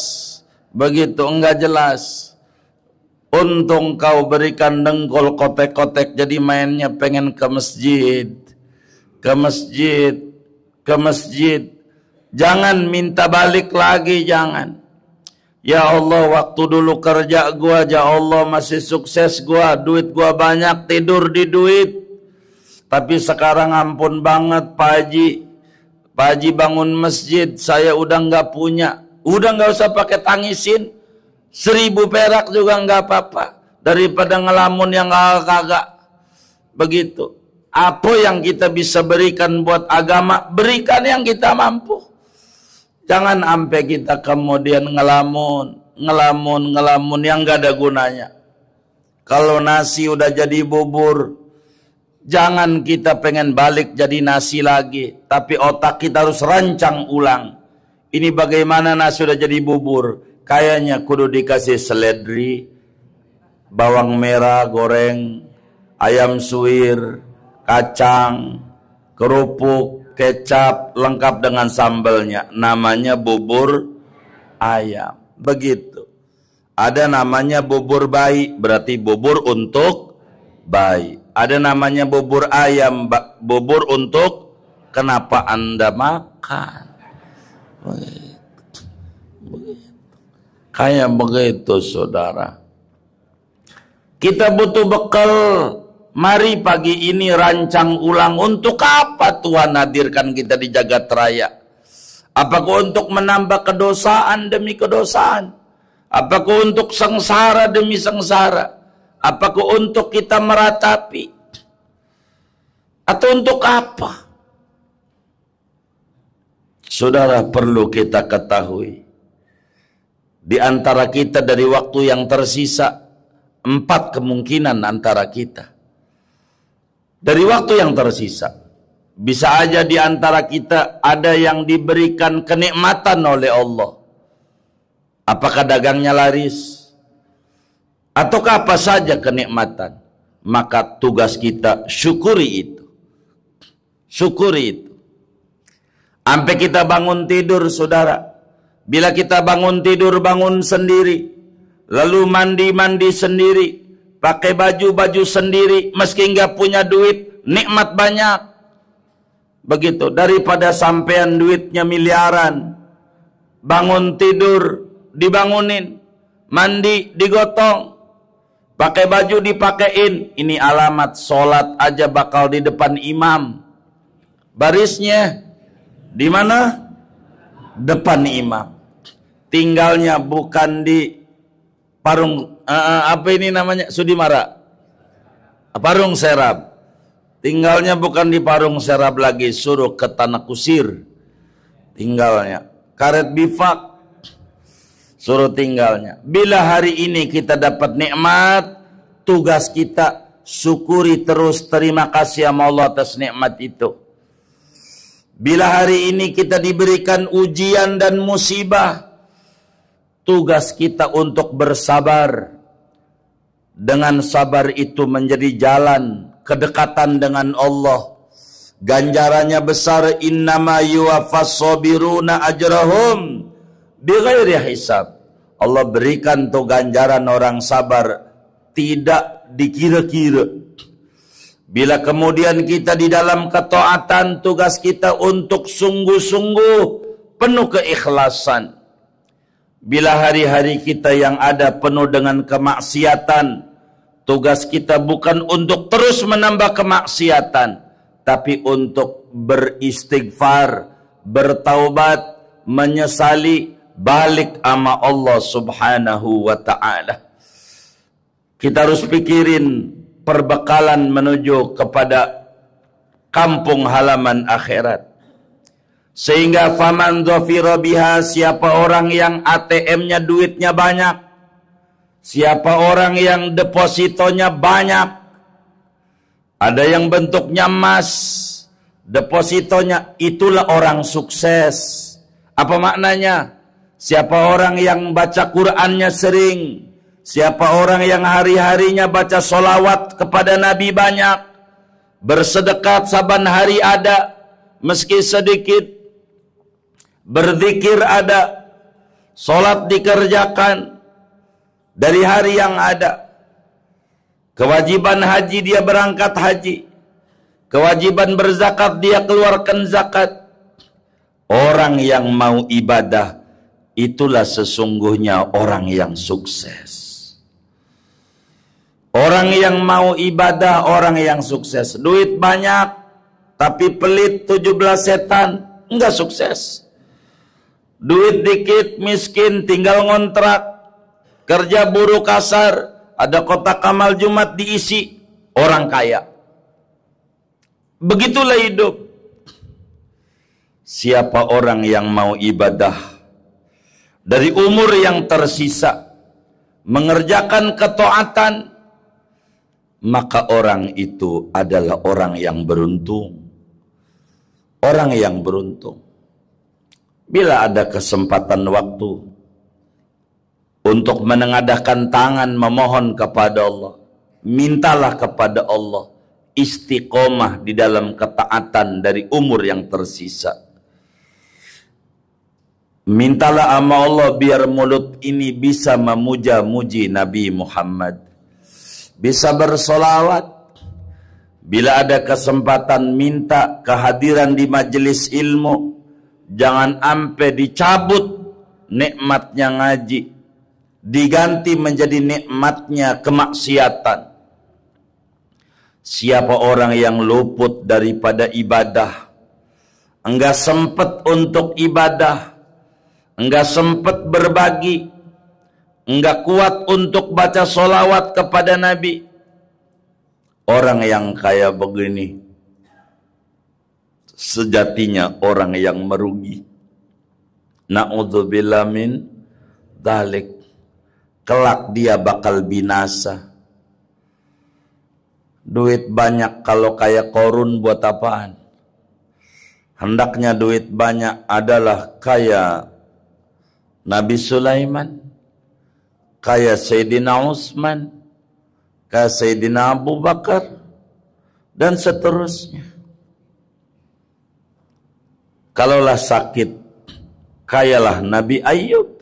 Begitu, enggak jelas. Untung kau berikan dengkul kotek-kotek, jadi mainnya pengen ke masjid. Ke masjid. Ke masjid. Jangan minta balik lagi, jangan. Ya Allah, waktu dulu kerja gua, ya Allah masih sukses gua, duit gua banyak, tidur di duit. Tapi sekarang ampun banget Pak Haji. Pak Haji bangun masjid, saya udah nggak punya. Udah nggak usah pakai tangisin. 1000 perak juga nggak apa-apa. Daripada ngelamun yang kagak. Begitu. Apa yang kita bisa berikan buat agama, berikan yang kita mampu. Jangan sampai kita kemudian ngelamun yang gak ada gunanya. Kalau nasi udah jadi bubur, jangan kita pengen balik jadi nasi lagi, tapi otak kita harus rancang ulang. Ini bagaimana nasi udah jadi bubur? Kayaknya kudu dikasih seledri, bawang merah goreng, ayam suwir, kacang, kerupuk, kecap, lengkap dengan sambalnya. Namanya bubur ayam. Begitu. Ada namanya bubur bayi, berarti bubur untuk bayi. Ada namanya bubur ayam, bubur untuk kenapa Anda makan. Kayak begitu saudara. Kita butuh bekal. Mari pagi ini rancang ulang. Untuk apa Tuhan hadirkan kita di jagat raya? Apakah untuk menambah kedosaan demi kedosaan? Apakah untuk sengsara demi sengsara? Apakah untuk kita meratapi? Atau untuk apa? Saudara, perlu kita ketahui, di antara kita dari waktu yang tersisa, 4 kemungkinan antara kita. Dari waktu yang tersisa, bisa aja di antara kita ada yang diberikan kenikmatan oleh Allah. Apakah dagangnya laris? Ataukah apa saja kenikmatan? Maka tugas kita syukuri itu. Syukuri itu. Sampai kita bangun tidur, saudara. Bila kita bangun tidur, bangun sendiri. Lalu mandi sendiri. Pakai baju sendiri. Meski nggak punya duit, nikmat banyak. Begitu. Daripada sampean duitnya miliaran. Bangun tidur, dibangunin. Mandi, digotong. Pakai baju dipakein. Ini alamat sholat aja bakal di depan imam. Barisnya di mana? Depan imam. Tinggalnya bukan di parung apa ini namanya? Sudimara. Parung serab. Tinggalnya bukan di parung serab lagi, suruh ke tanah kusir. Tinggalnya karet bifak. Suruh tinggalnya. Bila hari ini kita dapat nikmat, tugas kita syukuri terus, terima kasih sama Allah atas nikmat itu. Bila hari ini kita diberikan ujian dan musibah, tugas kita untuk bersabar. Dengan sabar itu menjadi jalan kedekatan dengan Allah. Ganjarannya besar. Innama yuwaffas sabiruna ajrahum bighairi hisab. Allah berikan tuh ganjaran orang sabar tidak dikira-kira. Bila kemudian kita di dalam ketaatan, tugas kita untuk sungguh-sungguh penuh keikhlasan. Bila hari-hari kita yang ada penuh dengan kemaksiatan, tugas kita bukan untuk terus menambah kemaksiatan, tapi untuk beristighfar, bertaubat, menyesali, balik sama Allah subhanahu wa ta'ala. Kita harus pikirin perbekalan menuju kepada kampung halaman akhirat. Sehingga faman dhafira biha, siapa orang yang ATM-nya duitnya banyak, siapa orang yang depositonya banyak, ada yang bentuknya emas, depositonya, itulah orang sukses. Apa maknanya? Siapa orang yang baca Qur'annya sering, siapa orang yang hari-harinya baca solawat kepada Nabi banyak, bersedekah saban hari ada, meski sedikit, berzikir ada, solat dikerjakan dari hari yang ada, kewajiban haji dia berangkat haji, kewajiban berzakat dia keluarkan zakat. Orang yang mau ibadah, itulah sesungguhnya orang yang sukses. Orang yang mau ibadah, orang yang sukses. Duit banyak, tapi pelit 17 setan, enggak sukses. Duit dikit, miskin, tinggal ngontrak, kerja buruh kasar, ada kotak amal Jumat diisi, orang kaya. Begitulah hidup. Siapa orang yang mau ibadah dari umur yang tersisa, mengerjakan ketaatan, maka orang itu adalah orang yang beruntung. Orang yang beruntung. Bila ada kesempatan waktu untuk menengadahkan tangan memohon kepada Allah, mintalah kepada Allah istiqomah di dalam ketaatan dari umur yang tersisa. Mintalah sama Allah biar mulut ini bisa memuja-muji Nabi Muhammad, bisa bersolawat. Bila ada kesempatan minta kehadiran di majelis ilmu, jangan sampai dicabut nikmatnya ngaji, diganti menjadi nikmatnya kemaksiatan. Siapa orang yang luput daripada ibadah, enggak sempat untuk ibadah, enggak sempat berbagi, enggak kuat untuk baca solawat kepada Nabi. Orang yang kayak begini sejatinya orang yang merugi. Na'udzubillah min dzalik. Kelak dia bakal binasa. Duit banyak kalau kayak Korun buat apaan? Hendaknya duit banyak adalah kayak Nabi Sulaiman, kayak Sayyidina Utsman, kayak Sayyidina Abu Bakar, dan seterusnya. Kalaulah sakit, kayalah Nabi Ayub.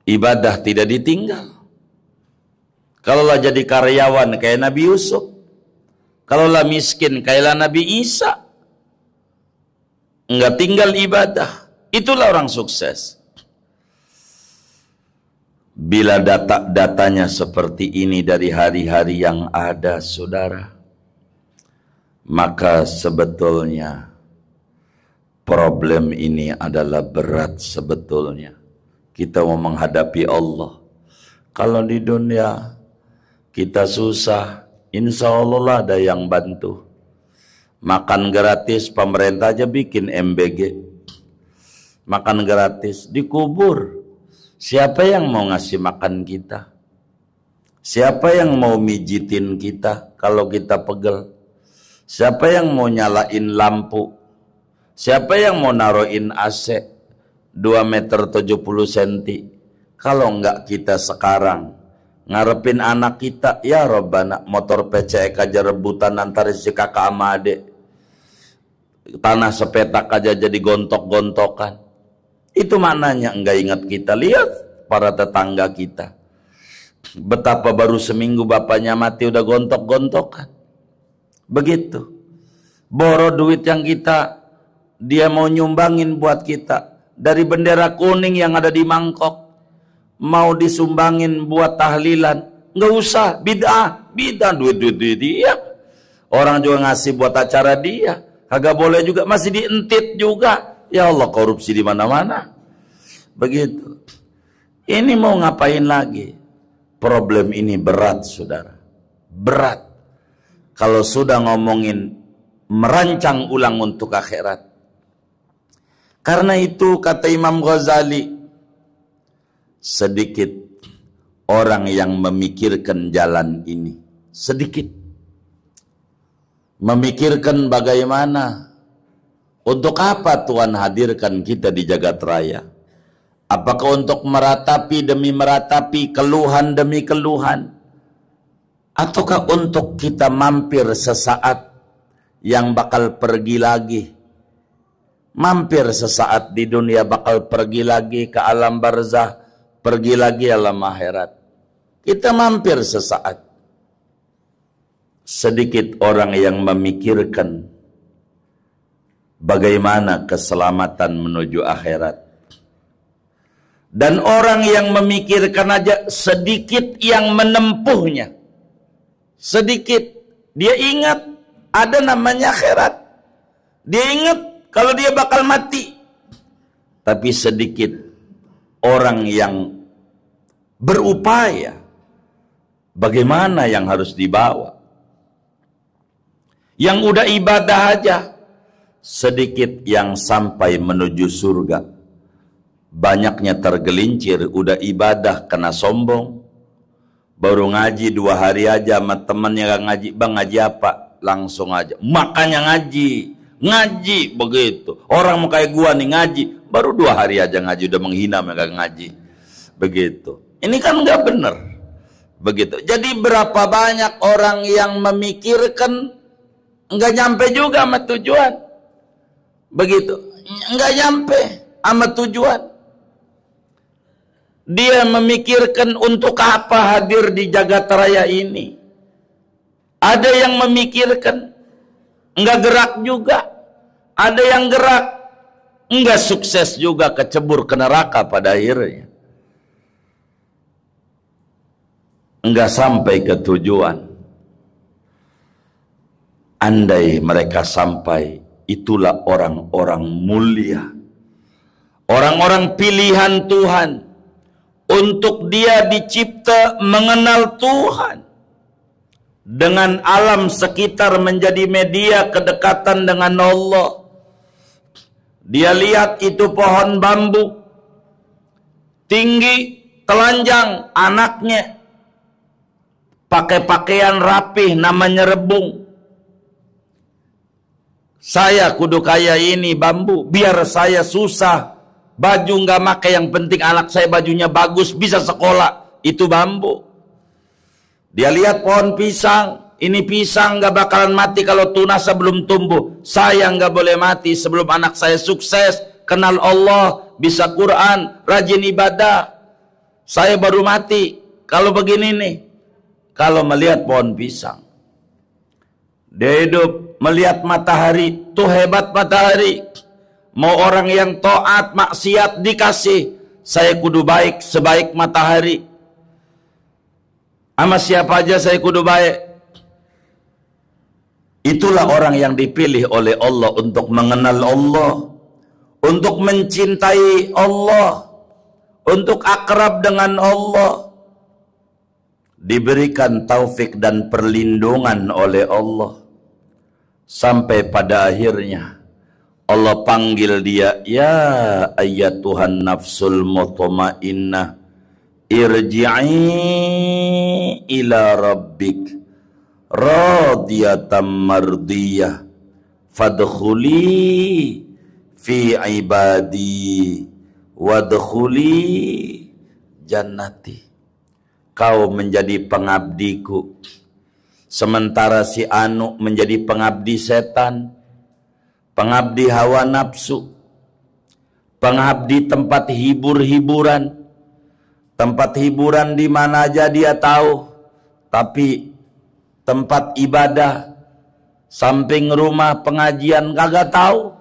Ibadah tidak ditinggal. Kalaulah jadi karyawan, kayak Nabi Yusuf. Kalaulah miskin, kayalah Nabi Isa. Enggak tinggal ibadah. Itulah orang sukses. Bila datanya seperti ini dari hari-hari yang ada, saudara, maka sebetulnya problem ini adalah berat sebetulnya. Kita mau menghadapi Allah. Kalau di dunia kita susah, insya Allah ada yang bantu. Makan gratis, pemerintah aja bikin MBG. Makan gratis, dikubur. Siapa yang mau ngasih makan kita? Siapa yang mau mijitin kita kalau kita pegel? Siapa yang mau nyalain lampu? Siapa yang mau naruhin AC 2 meter 70 cm? Kalau enggak kita sekarang ngarepin anak kita, ya Robbana, motor PCX aja rebutan antar si kakak sama adik. Tanah sepetak aja jadi gontok-gontokan. Itu maknanya enggak ingat kita. Lihat para tetangga kita. Betapa baru seminggu bapaknya mati udah gontok-gontokan. Begitu. Boro duit yang dia mau nyumbangin buat kita. Dari bendera kuning yang ada di mangkok. Mau disumbangin buat tahlilan. Nggak usah, bid'ah duit dia. Orang juga ngasih buat acara dia. Kagak boleh juga, masih dientit juga. Ya Allah, korupsi di mana-mana. Begitu. Ini mau ngapain lagi? Problem ini berat, saudara. Berat. Kalau sudah ngomongin merancang ulang untuk akhirat. Karena itu kata Imam Ghazali, sedikit orang yang memikirkan jalan ini. Sedikit. Memikirkan bagaimana, untuk apa Tuhan hadirkan kita di jagat raya? Apakah untuk meratapi demi meratapi, keluhan demi keluhan? Ataukah untuk kita mampir sesaat yang bakal pergi lagi? Mampir sesaat di dunia bakal pergi lagi ke alam barzah, pergi lagi alam akhirat. Kita mampir sesaat. Sedikit orang yang memikirkan bagaimana keselamatan menuju akhirat. Dan orang yang memikirkan aja sedikit yang menempuhnya. Sedikit. Dia ingat ada namanya akhirat. Dia ingat kalau dia bakal mati. Tapi sedikit orang yang berupaya bagaimana yang harus dibawa. Yang udah ibadah aja, sedikit yang sampai menuju surga. Banyaknya tergelincir, udah ibadah kena sombong. Baru ngaji 2 hari aja sama temannya gak ngaji. Bang ngaji apa? Langsung aja. Makanya ngaji begitu. Orang mau kayak gua nih ngaji, baru 2 hari aja ngaji udah menghina mereka ngaji. Begitu. Ini kan nggak bener. Begitu. Jadi berapa banyak orang yang memikirkan nggak nyampe juga sama tujuan. Begitu. Nggak nyampe sama tujuan. Dia memikirkan untuk apa hadir di jagat raya ini. Ada yang memikirkan nggak gerak juga. Ada yang gerak nggak sukses juga, kecebur ke neraka pada akhirnya. Nggak sampai ke tujuan. Andai mereka sampai, itulah orang-orang mulia. Orang-orang pilihan Tuhan. untuk dia dicipta mengenal Tuhan. Dengan alam sekitar menjadi media kedekatan dengan Allah. Dia lihat itu pohon bambu, tinggi, telanjang, anaknya pakai pakaian rapih namanya rebung. Saya kudu kaya ini bambu, biar saya susah. Baju nggak pakai, yang penting anak saya bajunya bagus, bisa sekolah. Itu bambu. Dia lihat pohon pisang, ini pisang nggak bakalan mati kalau tunasnya belum tumbuh. Saya nggak boleh mati sebelum anak saya sukses, kenal Allah, bisa Quran, rajin ibadah. Saya baru mati kalau begini nih. Kalau melihat pohon pisang, dia hidup melihat matahari, tuh hebat matahari. Mau orang yang taat maksiat dikasih, saya kudu baik sebaik matahari. Sama siapa aja saya kudu baik. Itulah orang yang dipilih oleh Allah untuk mengenal Allah, untuk mencintai Allah, untuk akrab dengan Allah. Diberikan taufik dan perlindungan oleh Allah. Sampai pada akhirnya Allah panggil dia, ya ayyatuhan nafsul mutmainnah, irji'i ila rabbik radiyatan mardiyah fadkhuli fi ibadi wadkhuli jannati. Kau menjadi pengabdiku, sementara si Anu menjadi pengabdi setan, pengabdi hawa nafsu, pengabdi tempat hibur-hiburan. Tempat hiburan di mana aja dia tahu, tapi tempat ibadah, samping rumah pengajian kagak tahu.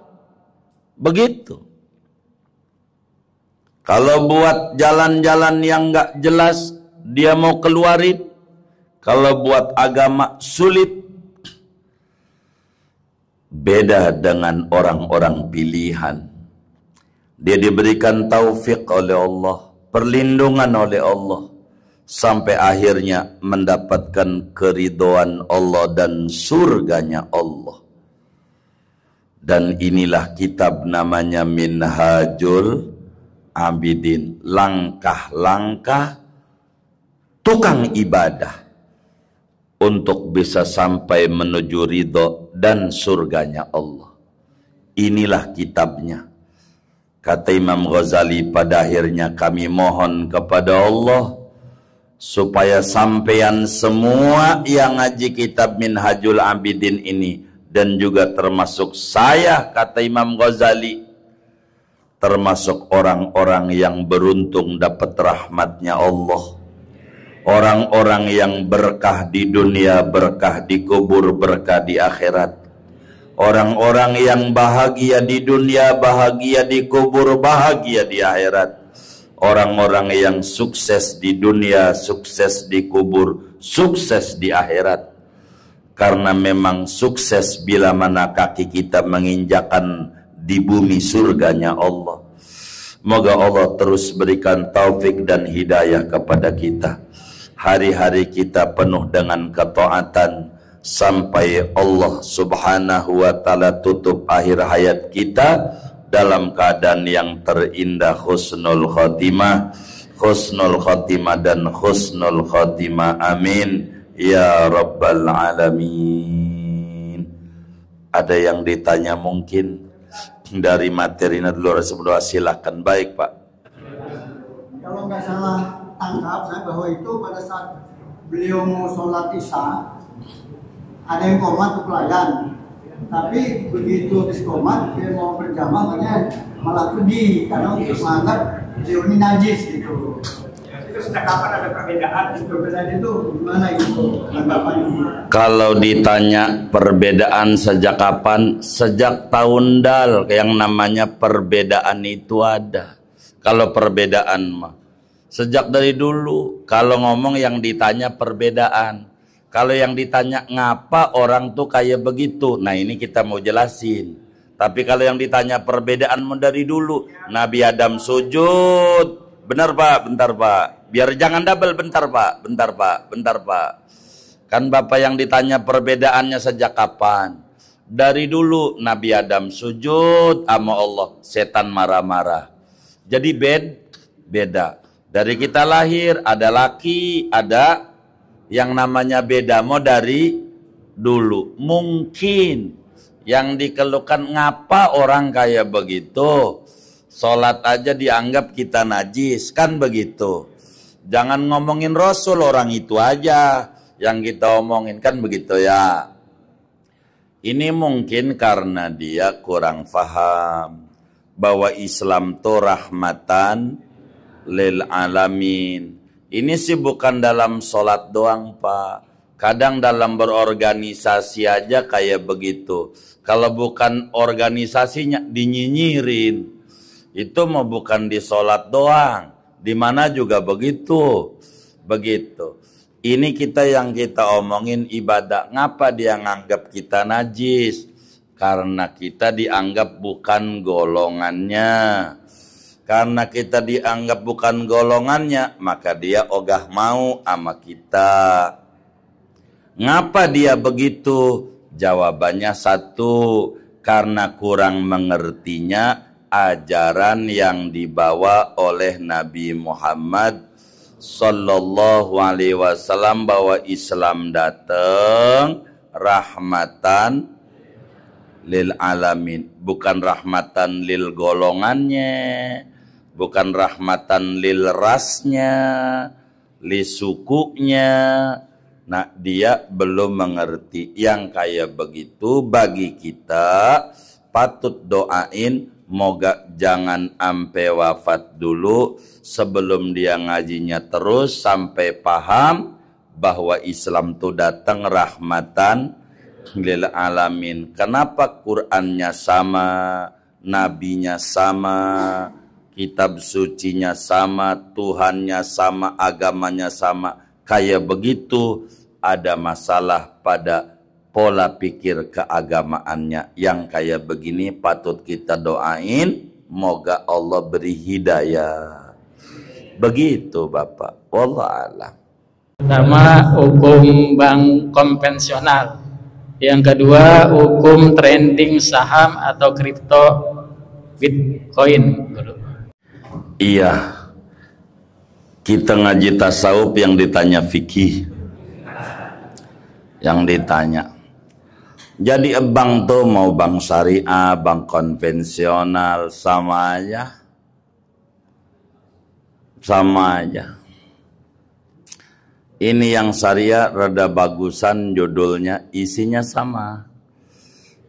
Begitu. Kalau buat jalan-jalan yang nggak jelas, dia mau keluarin. Kalau buat agama sulit. Beda dengan orang-orang pilihan. Dia diberikan taufik oleh Allah, perlindungan oleh Allah, sampai akhirnya mendapatkan keridhaan Allah dan surganya Allah. Dan inilah kitab namanya Minhajul Abidin, langkah-langkah tukang ibadah untuk bisa sampai menuju ridho dan surganya Allah. Inilah kitabnya. Kata Imam Ghazali, pada akhirnya kami mohon kepada Allah supaya sampeyan semua yang ngaji kitab Minhajul Abidin ini, dan juga termasuk saya, kata Imam Ghazali, termasuk orang-orang yang beruntung dapat rahmatnya Allah. Orang-orang yang berkah di dunia, berkah di kubur, berkah di akhirat. Orang-orang yang bahagia di dunia, bahagia di kubur, bahagia di akhirat. Orang-orang yang sukses di dunia, sukses di kubur, sukses di akhirat. Karena memang sukses bila mana kaki kita menginjakan di bumi surganya Allah. Moga Allah terus berikan taufik dan hidayah kepada kita. Hari-hari kita penuh dengan ketaatan, sampai Allah subhanahu wa ta'ala tutup akhir hayat kita dalam keadaan yang terindah, husnul khotimah dan husnul khotimah. Amin ya rabbal alamin. Ada yang ditanya mungkin dari materi dulu, silakan. Baik Pak. Kalau nggak salah tangkap saya bahwa itu pada saat beliau mau sholat isya, ada yang komat untuk pelayan, tapi begitu habis komat dia mau berjamaah malah pergi karena untuk menganggap beliau ini najis gitu. Itu sejak kapan ada perbedaan? Perbedaan itu gimana itu tanggapannya? Kalau ditanya perbedaan sejak kapan, sejak tahun dal yang namanya perbedaan itu ada. Kalau perbedaan mah sejak dari dulu. Kalau ngomong yang ditanya perbedaan. Kalau yang ditanya ngapa orang tuh kayak begitu, nah ini kita mau jelasin. Tapi kalau yang ditanya perbedaan dari dulu, Nabi Adam sujud, Benar Pak, bentar Pak. Biar jangan double, bentar Pak, bentar Pak, bentar Pak. Kan Bapak yang ditanya perbedaannya sejak kapan? Dari dulu Nabi Adam sujud sama Allah, setan marah-marah. Jadi beda. Dari kita lahir ada laki, ada yang namanya beda. Mau dari dulu. Mungkin yang dikeluhkan ngapa orang kayak begitu? Sholat aja dianggap kita najis, kan begitu. Jangan ngomongin Rasul, orang itu aja yang kita omongin, kan begitu ya. Ini mungkin karena dia kurang faham bahwa Islam itu rahmatan lil alamin. Ini sih bukan dalam sholat doang Pak. Kadang dalam berorganisasi aja kayak begitu. Kalau bukan organisasinya dinyinyirin. Itu mau bukan di sholat doang. Di mana juga begitu. Begitu. Ini kita yang kita omongin ibadah. Ngapa dia nganggap kita najis? Karena kita dianggap bukan golongannya. Karena kita dianggap bukan golongannya, maka dia ogah mau sama kita. Ngapa dia begitu? Jawabannya satu, karena kurang mengertinya ajaran yang dibawa oleh Nabi Muhammad Sallallahu Alaihi Wasallam, bahwa Islam datang rahmatan lil alamin, bukan rahmatan lil golongannya, bukan rahmatan lil rasnya, lil sukunya. Nah, dia belum mengerti. Yang kayak begitu bagi kita patut doain moga jangan ampe wafat dulu sebelum dia ngajinya terus sampai paham bahwa Islam itu datang rahmatan lil alamin. Kenapa Qur'annya sama, nabinya sama, kitab sucinya sama, Tuhannya sama, agamanya sama? Kayak begitu ada masalah pada pola pikir keagamaannya. Yang kayak begini patut kita doain, moga Allah beri hidayah. Begitu Bapak. Wallahu a'lam. Pertama, hukum bank konvensional. Yang kedua, hukum trading saham atau kripto Bitcoin. Iya. Kita ngaji tasawuf yang ditanya fikih. Yang ditanya. Jadi bank tuh mau bank syariah, bank konvensional, sama aja. Sama aja. Ini yang syariah rada bagusan judulnya, isinya sama.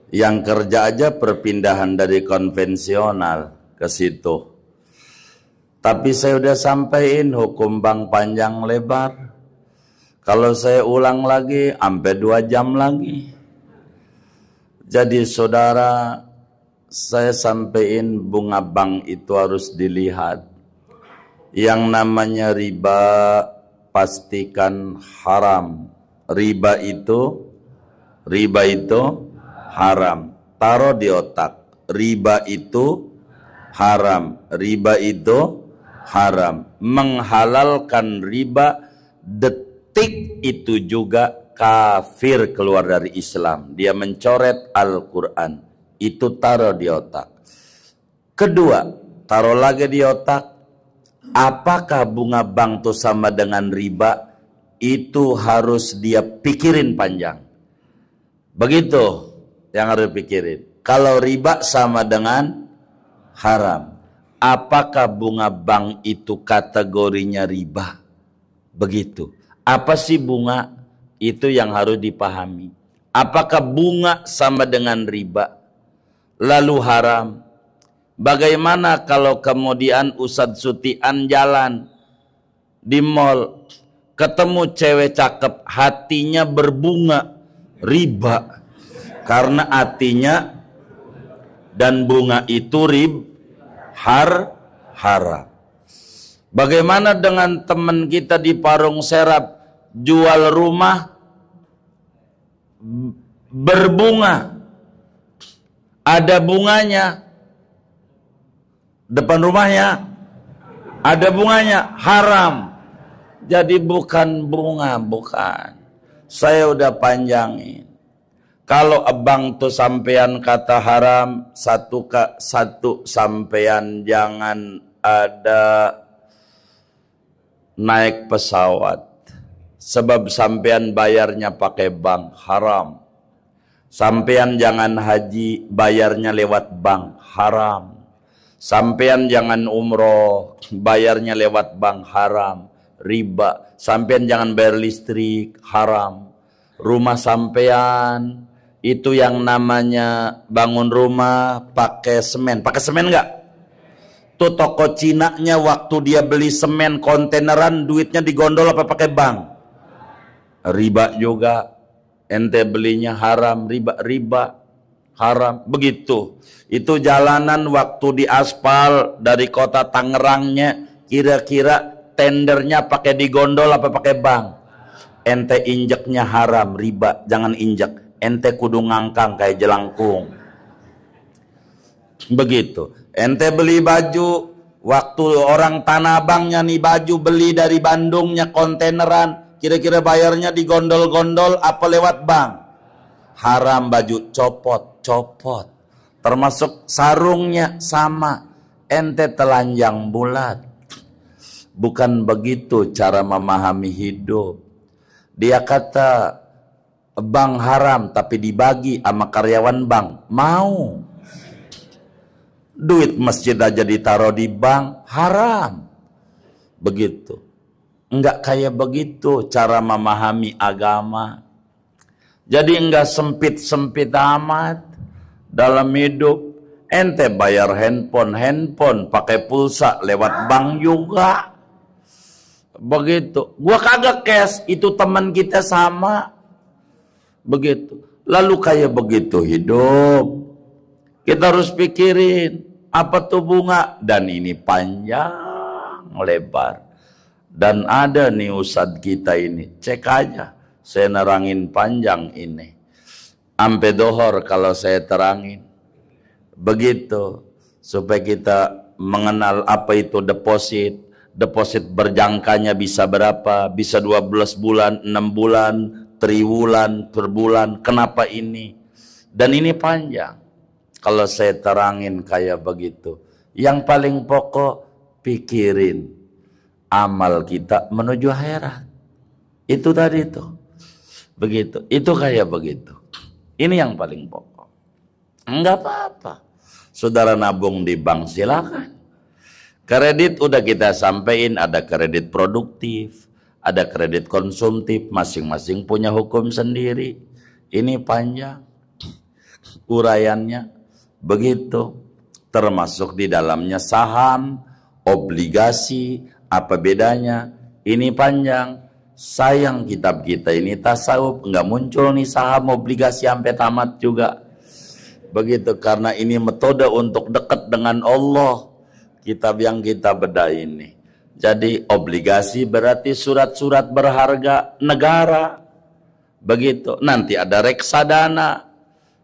Yang kerja aja perpindahan dari konvensional ke situ. Tapi saya udah sampaikan hukum bank panjang lebar. Kalau saya ulang lagi, sampai 2 jam lagi. Jadi saudara, saya sampaikan bunga bank itu harus dilihat. Yang namanya riba, pastikan haram. Riba itu haram. Taruh di otak. Riba itu haram. Riba itu haram. Menghalalkan riba detik itu juga kafir, keluar dari Islam. Dia mencoret Al-Quran. Itu taruh di otak. Kedua, taruh lagi di otak. Apakah bunga bank itu sama dengan riba? Itu harus dia pikirin panjang. Begitu yang harus pikirin. Kalau riba sama dengan haram, apakah bunga bank itu kategorinya riba? Begitu. Apa sih bunga? Itu yang harus dipahami. Apakah bunga sama dengan riba? Lalu haram. Bagaimana kalau kemudian Ustadz Sutian jalan di mall, ketemu cewek cakep, hatinya berbunga, riba. Karena hatinya dan bunga itu haram. Bagaimana dengan teman kita di Parung Serap, jual rumah berbunga, ada bunganya depan rumahnya, Ada bunganya, haram. Jadi bukan bunga, bukan. Saya udah panjangin. Kalau abang tuh sampean kata haram, satu sampean jangan ada naik pesawat. Sebab sampean bayarnya pakai bank, haram. Sampean jangan haji, bayarnya lewat bank, haram. Sampean jangan umroh, bayarnya lewat bank, haram. Riba. Sampean jangan bayar listrik, haram. Rumah sampean itu yang namanya bangun rumah pakai semen. Pakai semen enggak? Tuh toko Cina-nya waktu dia beli semen kontaineran, duitnya digondol apa pakai bank? Riba juga. Ente belinya haram, riba haram. Begitu. Itu jalanan waktu di aspal dari kota Tangerangnya, kira-kira tendernya pakai digondol apa pakai bank? Ente injeknya haram, riba. Jangan injek. Ente kudu ngangkang kayak jelangkung. Begitu. Ente beli baju, waktu orang Tanah Abangnya nih baju beli dari Bandungnya kontaineran, kira-kira bayarnya digondol-gondol apa lewat bank? Haram, baju copot. Termasuk sarungnya sama. Ente telanjang bulat. Bukan begitu cara memahami hidup. Dia kata bank haram tapi dibagi sama karyawan bank, mau. Duit masjid aja ditaruh di bank, haram. Begitu. Enggak kayak begitu cara memahami agama. Jadi enggak sempit-sempit amat dalam hidup. Ente bayar handphone pakai pulsa lewat bank juga. Begitu. Gua kagak cash, itu teman kita sama. Begitu. Lalu kayak begitu hidup. Kita harus pikirin apa tuh bunga, dan ini panjang lebar. Dan ada nih ustadz kita ini, cek aja, saya nerangin panjang ini. Ampe dohor kalau saya terangin. Begitu, supaya kita mengenal apa itu deposit. Deposit berjangkanya bisa berapa, bisa 12 bulan, 6 bulan, triwulan, per bulan. Kenapa ini? Dan ini panjang. Kalau saya terangin kayak begitu. Yang paling pokok, pikirin amal kita menuju akhirat. Itu tadi tuh. Begitu. Itu kayak begitu. Ini yang paling pokok. Enggak apa-apa. Saudara nabung di bank silakan. Kredit udah kita sampaikan, ada kredit produktif, ada kredit konsumtif, masing-masing punya hukum sendiri. Ini panjang uraiannya. Begitu. Termasuk di dalamnya saham, obligasi, apa bedanya? Ini panjang. Sayang kitab kita ini tasawuf, nggak muncul nih saham, obligasi sampai tamat juga. Begitu, karena ini metode untuk dekat dengan Allah. Kitab yang kita bedah ini. Jadi obligasi berarti surat-surat berharga negara. Begitu. Nanti ada reksadana.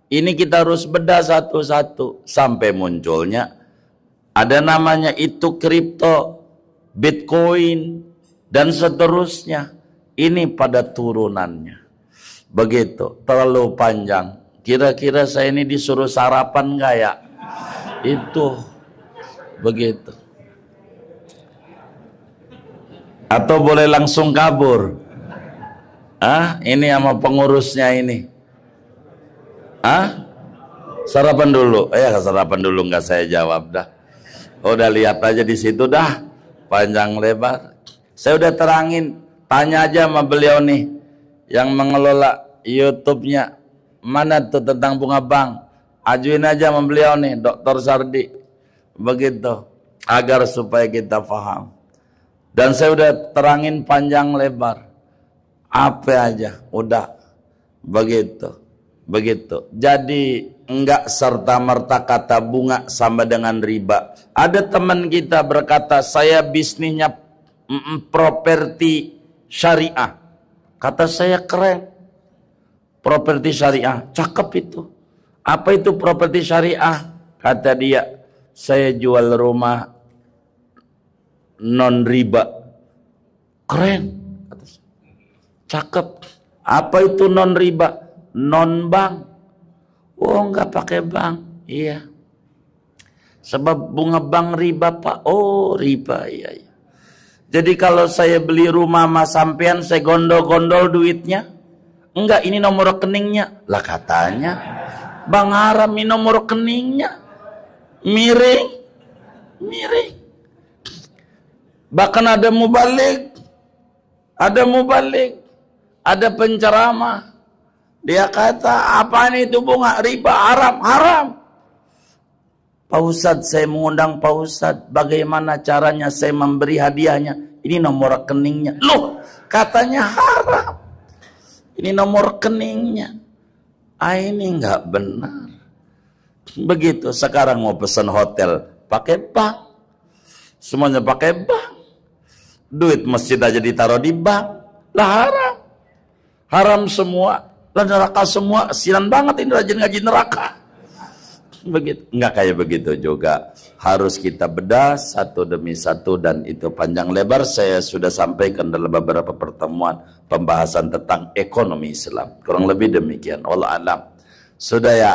Ini kita harus bedah satu-satu. Sampai munculnya ada namanya itu kripto, Bitcoin, dan seterusnya. Ini pada turunannya. Begitu. Terlalu panjang. Kira-kira saya ini disuruh sarapan nggak ya? Itu. Begitu. Atau boleh langsung kabur? Ini sama pengurusnya ini. Sarapan dulu. Sarapan dulu nggak saya jawab dah. Udah lihat aja di situ dah. Panjang lebar. Saya udah terangin. Tanya aja sama beliau nih yang mengelola YouTube-nya. Mana tuh tentang bunga bank? Ajuin aja sama beliau nih, Dr. Sardi. Begitu, agar supaya kita paham. Dan saya udah terangin panjang lebar. Apa aja, udah. Begitu. Begitu. Jadi enggak serta-merta kata bunga sama dengan riba. Ada teman kita berkata, saya bisnisnya properti syariah. Kata saya keren. Properti syariah, cakep itu. Apa itu properti syariah? Kata dia, saya jual rumah non riba. Keren, cakep. Apa itu non riba? Non bank. Oh, nggak pakai bank. Iya. Sebab bunga bank riba, Pak. Oh, riba. Iya. Jadi kalau saya beli rumah sama sampean, saya gondol-gondol duitnya. Enggak, ini nomor rekeningnya. Lah katanya Bang Haram ini nomor rekeningnya. Miring. Bahkan ada mubalik. Ada penceramah. Dia kata, apa ini itu bunga riba, haram. Pak Ustadz, saya mengundang Pak Ustadz. Bagaimana caranya saya memberi hadiahnya? Ini nomor rekeningnya. Loh, katanya haram. Ini nomor rekeningnya. Ini nggak benar. Begitu, sekarang mau pesan hotel, pakai bank. Semuanya pakai bank. Duit masjid aja ditaruh di bank. Lah haram. Haram semua. Lah neraka semua. Sian banget ini rajin ngaji neraka. Begitu, nggak kayak begitu juga. Harus kita bedah satu demi satu, dan itu panjang lebar saya sudah sampaikan dalam beberapa pertemuan pembahasan tentang ekonomi Islam. Kurang lebih demikian. Wallah alam. Sudah ya.